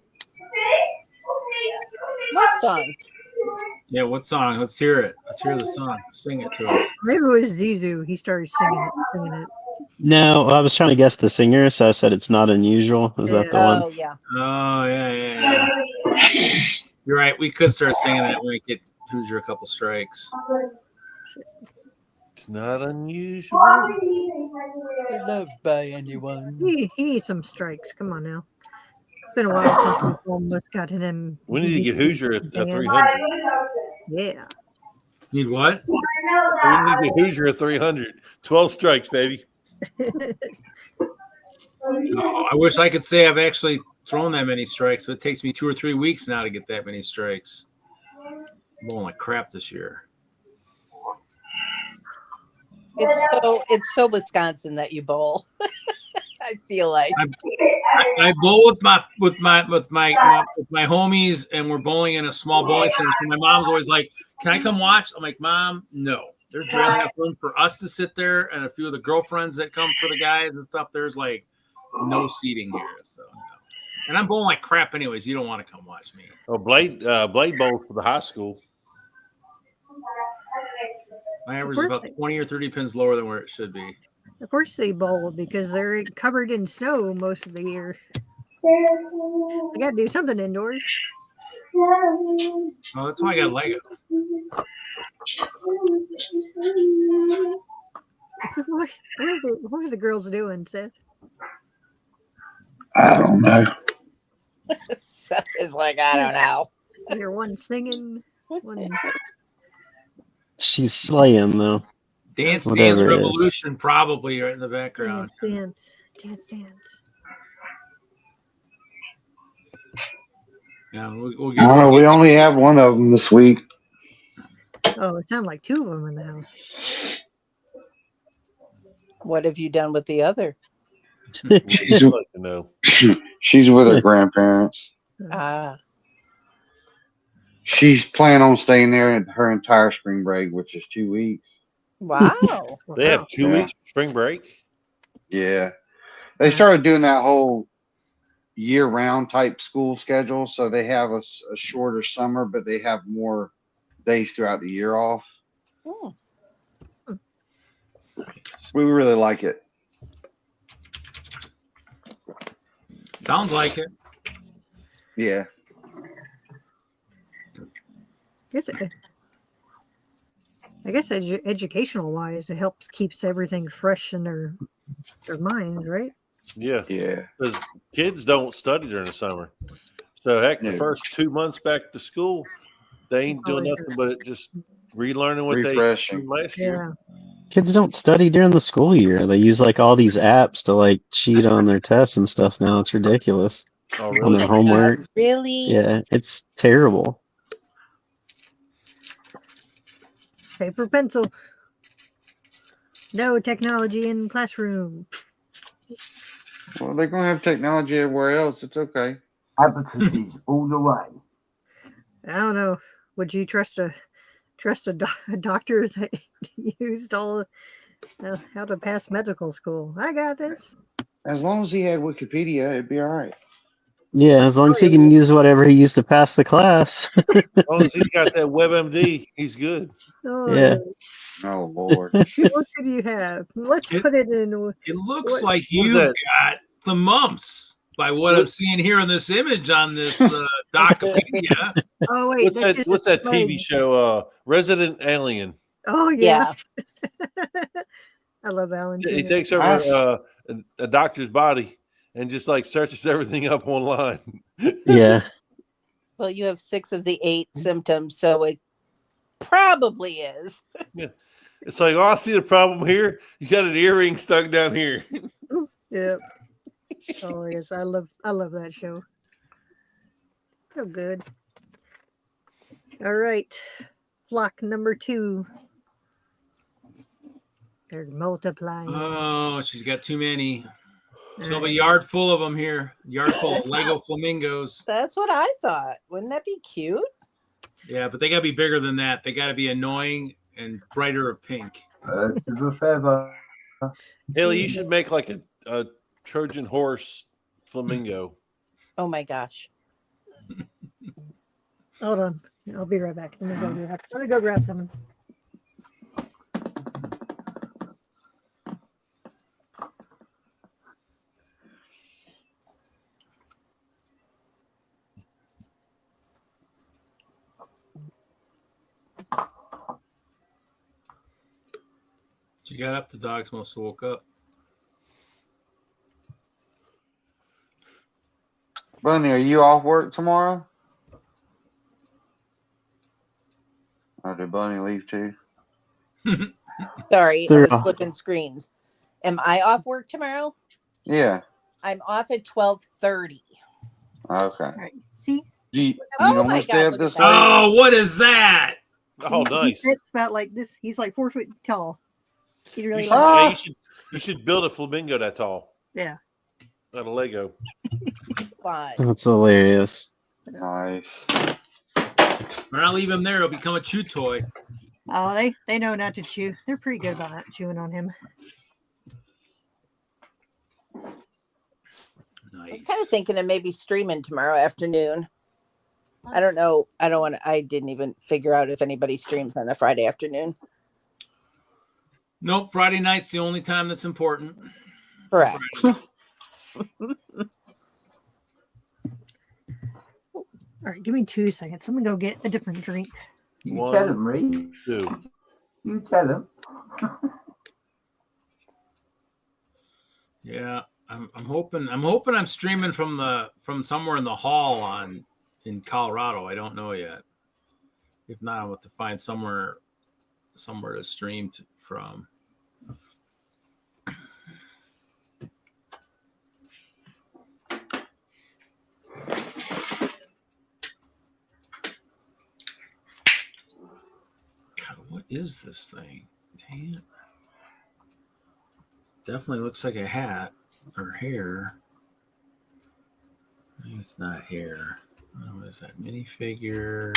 What song? Yeah, what song? Let's hear it. Let's hear the song. Sing it to us. Maybe it was Zizou. He started singing it. No, I was trying to guess the singer, so I said it's not unusual. Is that the one? Oh yeah. Oh yeah. You're right. We could start singing that when we get Hoosier a couple strikes. It's not unusual. Loved by anyone. He needs some strikes. Come on now. It's been a while since we almost got him. We need to get Hoosier at Yeah. 300. Yeah. Need what? We need to get Hoosier at 300. 12 strikes, baby. Oh, I wish I could say I've actually thrown that many strikes, but it takes me 2 or 3 weeks now to get that many strikes. I'm bowling like crap this year. It's so Wisconsin that you bowl. I feel like I bowl with my homies, and we're bowling in a small bowling center. So my mom's always like, "Can I come watch?" I'm like, "Mom, no. There's barely enough room for us to sit there, and a few of the girlfriends that come for the guys and stuff. There's like no seating here." So, no. And I'm bowling like crap, anyways. You don't want to come watch me. Oh, Blade bowls for the high school. My average is about 20 or 30 pins lower than where it should be. Of course they bowl because they're covered in snow most of the year. I got to do something indoors. Oh, that's why I got Lego. What are the girls doing, Seth? I don't know. Seth is like, I don't know. You're one singing, one. She's slaying though. Dance Whatever Dance it is. Revolution probably right in the background. Dance. Yeah, we'll I get. don't know. We only have one of them this week. Oh, it sounded like two of them in the house. What have you done with the other? She's, I'd like to know. she's with her grandparents. Ah, She's planning on staying there her entire spring break, which is 2 weeks. wow. They have 2 Yeah. weeks spring break. Yeah. They started doing that whole year-round type school schedule, so they have a shorter summer, but they have more days throughout the year off. Hmm. We really like it. Sounds like it. Yeah. I guess educational wise, it helps keeps everything fresh in their mind, right? Yeah, Yeah. because kids don't study during the summer. So heck, the No. first 2 months back to school, they ain't doing Oh, nothing but just relearning what Refreshing. they did last year. Yeah. Kids don't study during the school year. They use like all these apps to like cheat on their tests and stuff now. It's ridiculous. Oh, On really? their homework. Really? Yeah, it's terrible. Paper pencil. No technology in classroom. Well, they're going to have technology everywhere else. It's okay. Abacuses all the way. I don't know. Would you trust a trust a doctor that used all how to pass medical school. I got this. As long as he had Wikipedia, it'd be all right. Yeah, as long as he can use whatever he used to pass the class. As long as he's got that WebMD, he's good. Oh, Yeah. Oh Lord. What could you have? Let's put it in. It looks What- like What's you that? got the mumps by what I'm seeing here in this image on this Docupedia. Oh wait, What's that's that? just What's a that TV slide. show? Resident Alien. Oh yeah, Yeah. I love Alan. He Tudyk. takes over a doctor's body and just like searches everything up online. Yeah. Well, you have 6 of the 8 symptoms, so it probably is. It's like, oh, I see the problem here. You got an earring stuck down here. Yep. Oh yes, I love that show. So good. All right, flock number 2. They're multiplying. Oh, she's got too many. She'll have a Alright. yard full of them here. Yard full of Lego flamingos. That's what I thought. Wouldn't that be cute? Yeah, but they gotta be bigger than that. They gotta be annoying and brighter of pink. Birds of a feather. Haley, you should make like a Trojan horse flamingo. Oh my gosh. Hold on, I'll be right back. Let me go grab something. She got up. The dogs must have woke up. Bunny, are you off work tomorrow? Or did Bunny leave too? Sorry, I They're was off. flipping screens. Am I off work tomorrow? Yeah. I'm off at 12:30. Okay. All right, see, You Oh don't my want to God, stay up look at this that. late? Oh, what is that? Oh, he nice. sits about like this. He's like 4 foot tall. He really You should, like, Ah. yeah, you should build a flamingo that tall yeah. out of Lego. Fine. That's hilarious. Nice. When I leave him there, it'll become a chew toy. Oh, they know not to chew. They're pretty good about not chewing on him. I was Nice. kind of thinking of maybe streaming tomorrow afternoon. I don't know. I didn't even figure out if anybody streams on a Friday afternoon. Nope, Friday night's the only time that's important. Correct. Fridays. All right, give me 2 seconds. I'm gonna go get a different drink. You One, tell him, Reed. 2. You tell him. Yeah, I'm hoping I'm streaming from somewhere in the hall in Colorado. I don't know yet. If not, I'll have to find somewhere to stream from. God, what is this thing? Damn. Definitely looks like a hat or hair. Maybe it's not hair. What is that? Minifigure?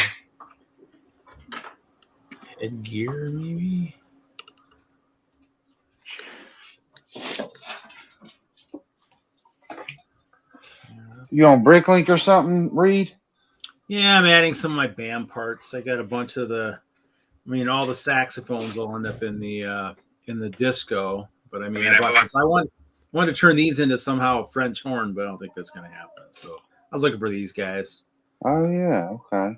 Headgear, maybe? You on Bricklink or something, Reed? Yeah, I'm adding some of my band parts. I got a bunch of all the saxophones will end up in the disco. But I want to turn these into somehow a French horn, but I don't think that's going to happen. So I was looking for these guys. Oh yeah, okay.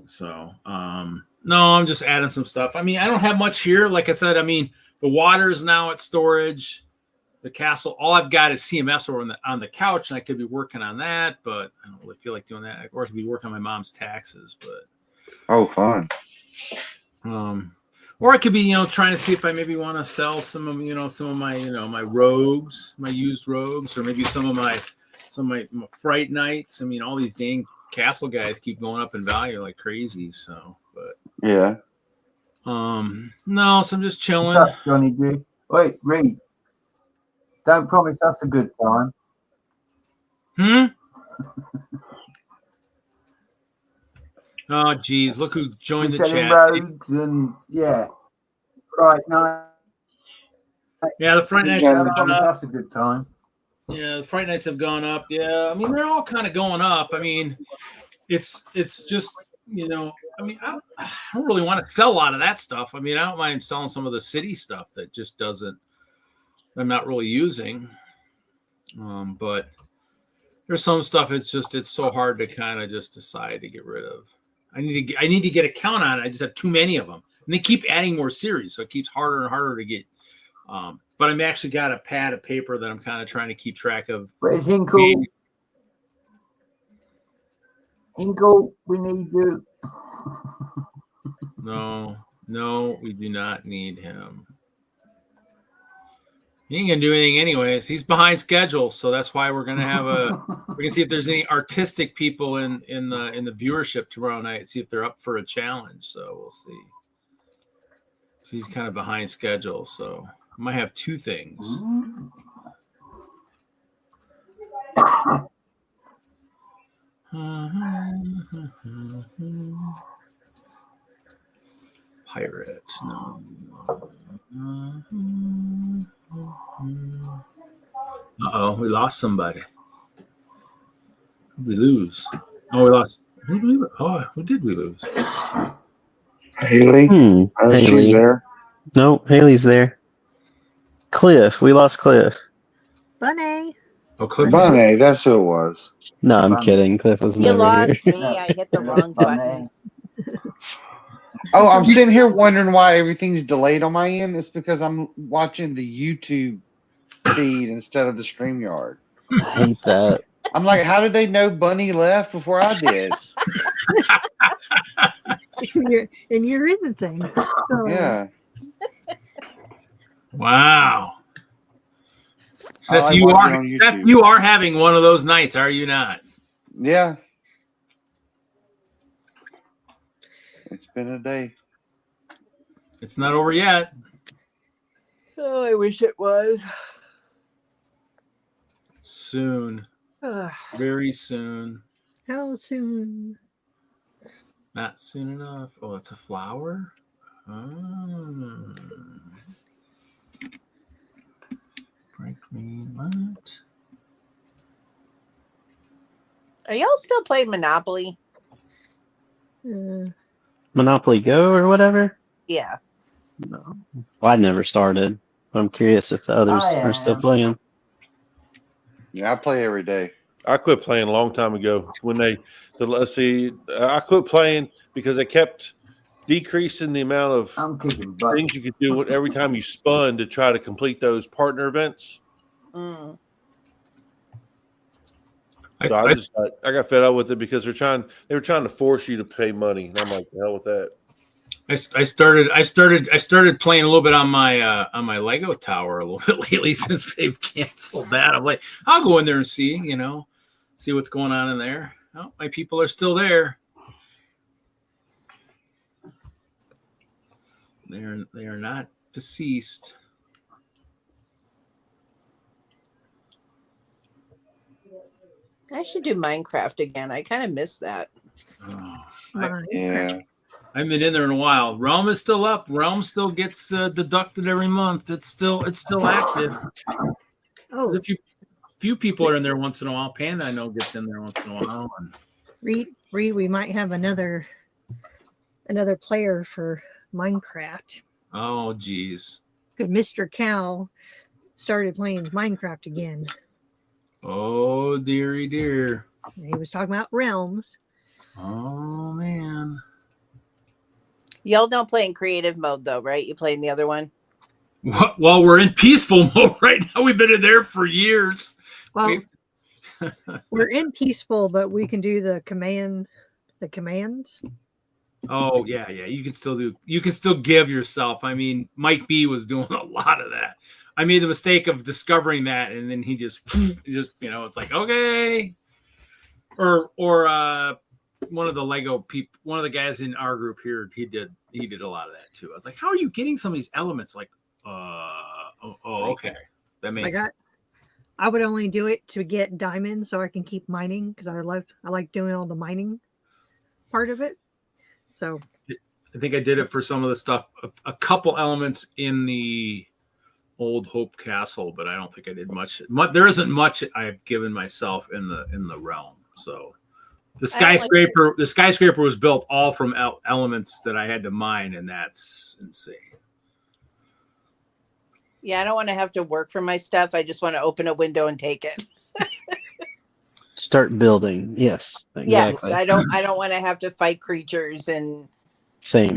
So no, I'm just adding some stuff. I don't have much here. Like I said, the water is now at storage. The castle, all I've got is CMS over on the couch, and I could be working on that, but I don't really feel like doing that. Or I could be working on my mom's taxes, but Oh, fun. or I could be, trying to see if I maybe want to sell some of my, my rogues, my used rogues, or maybe some of my Fright Nights. All these dang castle guys keep going up in value like crazy. So, but Yeah. no, so I'm just chilling. What's up, Johnny G? Wait, Reed. Don't promise us a good time. Oh, geez, look who joined the selling chat. rogues and yeah. Right, no. Yeah, the Fright Nights Yeah, have That gone was, up. that's a good time. Yeah, the Fright Nights have gone up. Yeah, I mean they're all kind of going up. I mean, it's just I mean I don't really want to sell a lot of that stuff. I mean I don't mind selling some of the city stuff that just doesn't. I'm not really using. But there's some stuff. It's so hard to kind of just decide to get rid of. I need to get a count on it. I just have too many of them, and they keep adding more series, so it keeps harder and harder to get. But I'm actually got a pad of paper that I'm kind of trying to keep track of. Where's Hinkle? Hinkle, we need you. No, we do not need him. He ain't gonna do anything anyways. He's behind schedule, so that's why we're gonna have we can see if there's any artistic people in the viewership tomorrow night. See if they're up for a challenge. So we'll see. So he's kind of behind schedule, so I might have two things. Pirate, no. Uh-oh, we lost somebody. Who did we lose? Oh, we lost. Who did we lose? Haley. Oh, Haley. she's there. No, Haley's there. Cliff. We lost Cliff. Bunny. Oh, Cliff. Bunny, that's who it was. No, I'm Bunny. kidding. Cliff was You never lost here. me. I hit the wrong button. Oh, I'm sitting here wondering why everything's delayed on my end. It's because I'm watching the YouTube feed instead of the StreamYard. I hate that. I'm like, how did they know Bunny left before I did? and you're in the thing. So, Yeah. Wow. Seth, like you watching are on Seth, YouTube. you are having one of those nights, are you not? Yeah. It's been a day. It's not over yet. Oh, I wish it was. Soon. Very soon. How soon? Not soon enough. Oh, it's a flower? Oh. Bright green, what? Are y'all still playing Monopoly? Monopoly Go or whatever? Yeah. No. Well, I never started. But I'm curious if the others I are still am. playing. Yeah, I play every day. I quit playing a long time ago when let's see, I quit playing because they kept decreasing the amount of I'm kicking butt. things you could do every time you spun to try to complete those partner events. Mm. So I got fed up with it because they were trying to force you to pay money. And I'm like, the hell with that. I started playing a little bit on my Lego tower a little bit lately since they've canceled that. I'm like, I'll go in there and see what's going on in there. Oh, my people are still there. They are not deceased. I should do Minecraft again. I kind of miss that. Oh, Yeah. I haven't been in there in a while. Realm is still up. Realm still gets deducted every month. It's still active. Oh, A few people are in there once in a while. Panda, I know, gets in there once in a while. And Reed, we might have another player for Minecraft. oh, geez. Because Mr. Cow started playing Minecraft again. Oh, dearie dear. And he was talking about realms. Oh, man. Y'all don't play in creative mode though, right? You play in the other one. Well, we're in peaceful mode right now. We've been in there for years. Well, we're in peaceful, but we can do the commands. Oh, yeah. You can still give yourself. I mean, Mike B was doing a lot of that. I made the mistake of discovering that, and then he just it's like, okay. Or one of the Lego people, one of the guys in our group here, he did a lot of that too. I was like, how are you getting some of these elements? Like, okay. That makes sense. I would only do it to get diamonds so I can keep mining because I like doing all the mining part of it. So I think I did it for some of the stuff, a couple elements in the old Hope Castle, but I don't think I did much. There isn't much I've given myself in the realm. So the skyscraper was built all from elements that I had to mine, and that's insane. Yeah, I don't want to have to work for my stuff. I just want to open a window and take it. Start building. Yes, exactly. Yes, I don't want to have to fight creatures and Same.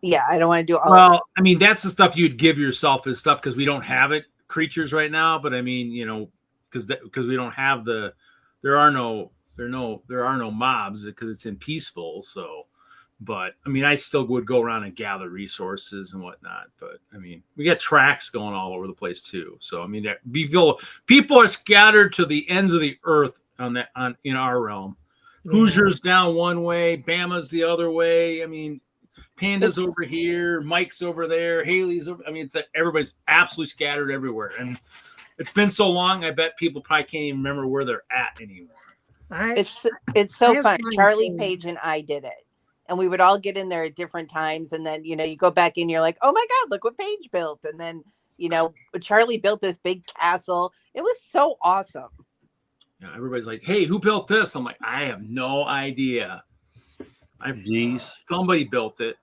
yeah, I don't want to do all. Well, I mean, that's the stuff you'd give yourself as stuff because we don't have it creatures right now. But I mean, because we don't have there are no mobs because it's in peaceful. So, but I mean, I still would go around and gather resources and whatnot. But I mean, we got tracks going all over the place too. So I mean, people are scattered to the ends of the earth in our realm. yeah. Hoosiers down one way, Bama's the other way. I mean, Panda's over here, Mike's over there, Haley's over. I mean, everybody's absolutely scattered everywhere, and it's been so long. I bet people probably can't even remember where they're at anymore. It's I so have fun. mine Charlie too. Page and I did it, and we would all get in there at different times, and then you go back in, you're like, oh my god, look what Page built, and then Charlie built this big castle. It was so awesome. Yeah, everybody's like, "Hey, who built this?" I'm like, "I have no idea. Somebody built it."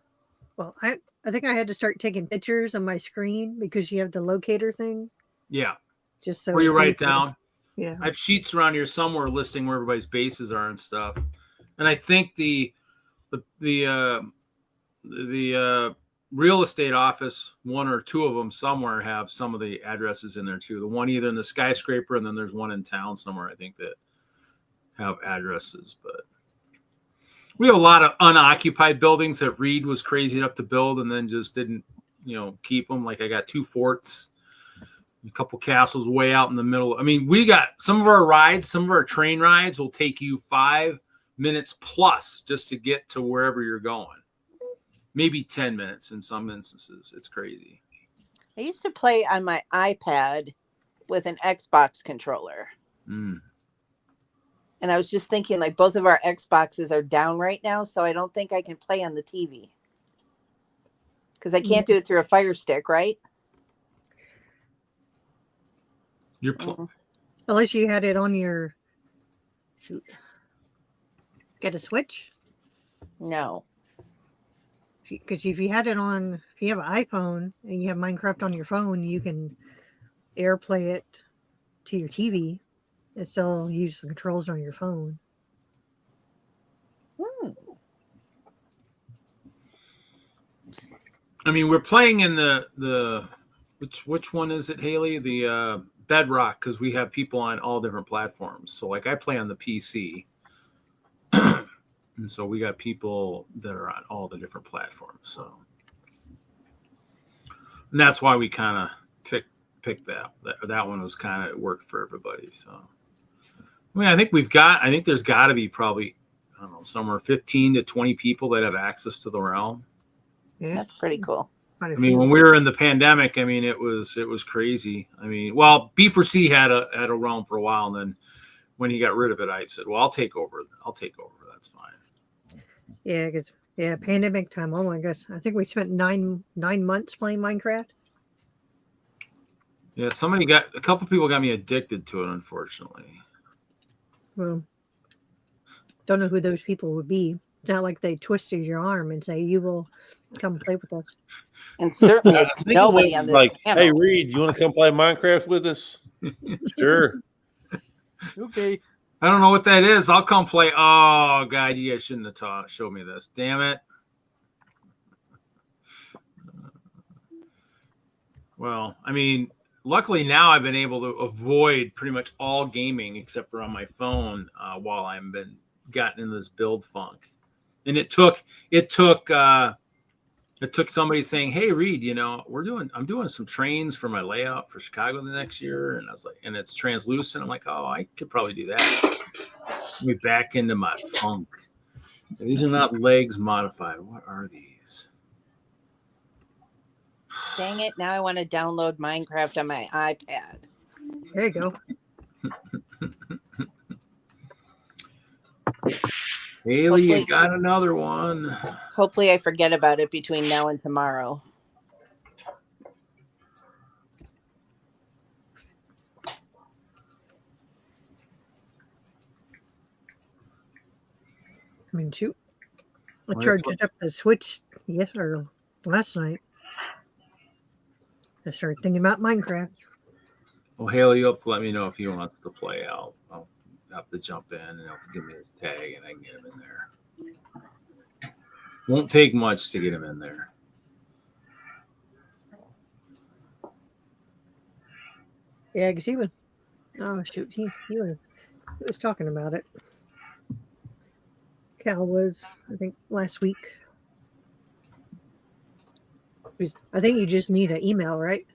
Well, I think I had to start taking pictures on my screen because you have the locator thing. Yeah, Just so where you it's write it easier. down. Yeah. I have sheets around here somewhere listing where everybody's bases are and stuff. And I think the real estate office, one or two of them somewhere have some of the addresses in there too. The one either in the skyscraper, and then there's one in town somewhere, I think, that have addresses. But we have a lot of unoccupied buildings that Reed was crazy enough to build and then just didn't, keep them. Like I got 2 forts, a couple castles way out in the middle. I mean, we got some of our train rides will take you 5 minutes plus just to get to wherever you're going. Maybe 10 minutes in some instances. It's crazy. I used to play on my iPad with an Xbox controller. Mm. And I was just thinking, like, both of our Xboxes are down right now, so I don't think I can play on the TV. Because I can't do it through a Fire Stick, right? Unless you had it on your get a Switch? No. Because if you had it on, if you have an iPhone and you have Minecraft on your phone, you can AirPlay it to your TV and still use the controls on your phone. I mean, we're playing in the which one is it, Haley? The Bedrock, because we have people on all different platforms. So like I play on the PC. And so we got people that are on all the different platforms. So, and that's why we kind of picked that one was kind of worked for everybody. So, I mean, I think there's got to be probably, I don't know, somewhere 15 to 20 people that have access to the realm. Yeah, That's pretty cool. quite a I mean, few. when we were in the pandemic, I mean, it was crazy. I mean, well, B4C had a realm for a while, and then when he got rid of it, I said, "Well, I'll take over. That's fine." Yeah, pandemic time. Oh my gosh, I think we spent nine months playing Minecraft. Yeah, a couple people got me addicted to it, unfortunately. Well, don't know who those people would be. It's not like they twisted your arm and say you will come play with us. And certainly I it's think nobody it was on this like, panel. hey, Reed, you want to come play Minecraft with us? Sure. Okay. I don't know what that is. I'll come play. Oh God, you guys shouldn't have showed me this. Damn it. Well, I mean, luckily now I've been able to avoid pretty much all gaming except for on my phone while I've been gotten in this build funk. And it took somebody saying, "Hey, Reed, I'm doing some trains for my layout for Chicago the next year," and I was like, and it's translucent. I'm like, "Oh, I could probably do that." Let me back into my funk. And these are not legs modified. What are these? Dang it. Now I want to download Minecraft on my iPad. There you go. Haley, you Hopefully- got another one. Hopefully, I forget about it between now and tomorrow. I mean, shoot. I Well, charged that's it up the Switch or last night. I started thinking about Minecraft. Well, Haley, you'll have to let me know if he wants to play. I'll have to jump in and he'll have to give me his tag and I can get him in there. Won't take much to get him in there. Yeah, because he was. Oh shoot, he was talking about it. Cal was, I think, last week. I think you just need an email, right?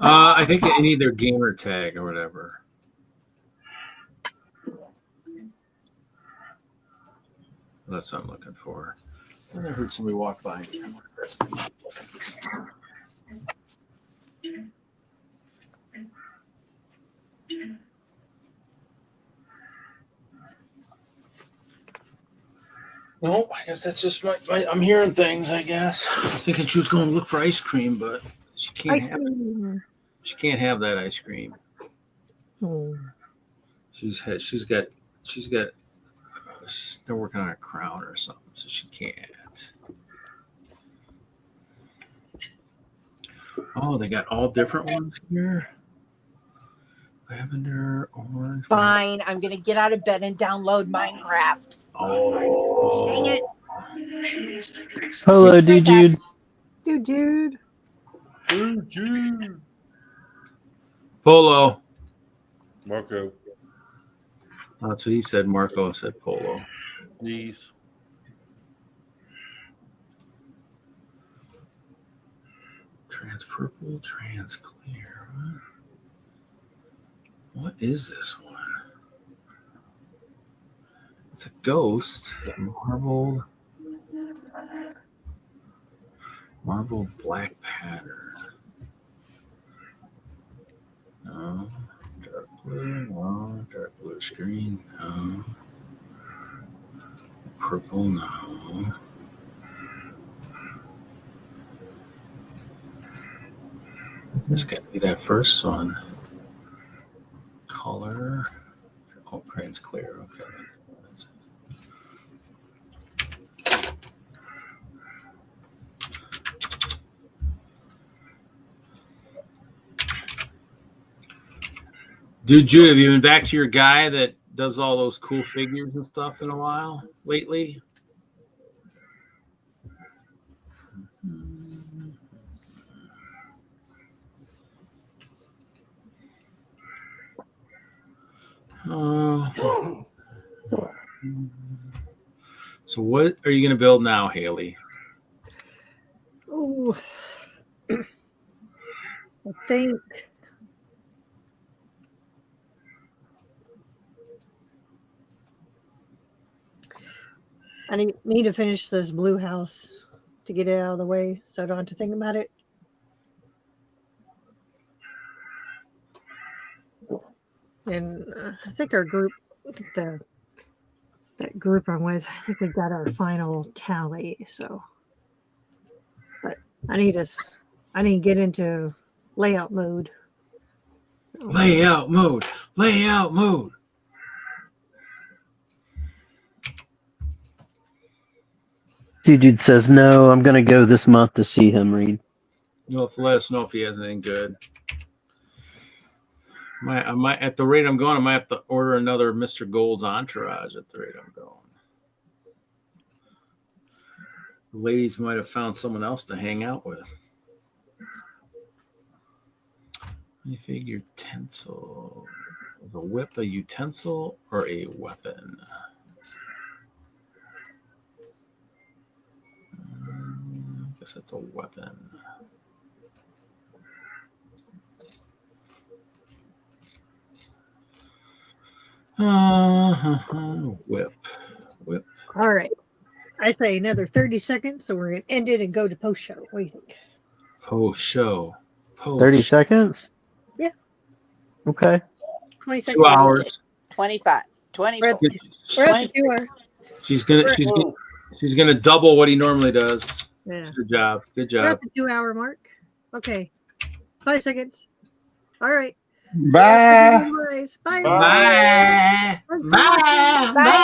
I think they need their gamer tag or whatever. That's what I'm looking for. I heard somebody walk by. Well, I guess that's just my I'm hearing things, I guess. I was thinking she was going to look for ice cream, but she can't have it. She can't have that ice cream. She's got they're working on a crown or something, so she can't. Oh, they got all different ones here. Lavender, orange. Fine, I'm gonna get out of bed and download Minecraft. Oh, Dang it! Hello, dude. Dude. Polo. Marco, That's what he said. Marco said Polo. please. Trans purple, trans clear. What is this one? It's a ghost. Marbled black pattern. No. Dark blue. No. Dark blue screen. No. Purple. No. This got to be that first one. Color. Oh, trans clear. Okay. That's Dude, Jude, have you been back to your guy that does all those cool figures and stuff in a while lately? So what are you going to build now, Haley? Oh, I think I need to finish this blue house to get it out of the way so I don't have to think about it. And I think our group, that group I'm with, I think we got our final tally. So, but I need to get into layout mode. Layout mode. Dude says no. I'm gonna go this month to see him read. You'll have to let us know if he has anything good. I might, at the rate I'm going, I might have to order another Mr. Gold's Entourage at the rate I'm going. The ladies might have found someone else to hang out with. Minifig utensil. Is a whip a utensil or a weapon? I guess it's a weapon. Whip. All right. I say another 30 seconds, so we're going to end it and go to post show. What do you think? Post show. 30 seconds? Yeah. Okay. 20 seconds. 2 hours. 25. 24. We're at the 2 hour. She's gonna double what he normally does. Yeah. Good job. Good We're job. at the 2 hour mark. Okay. 5 seconds. All right. Bye. Bye. Bye. Bye. Bye. Bye.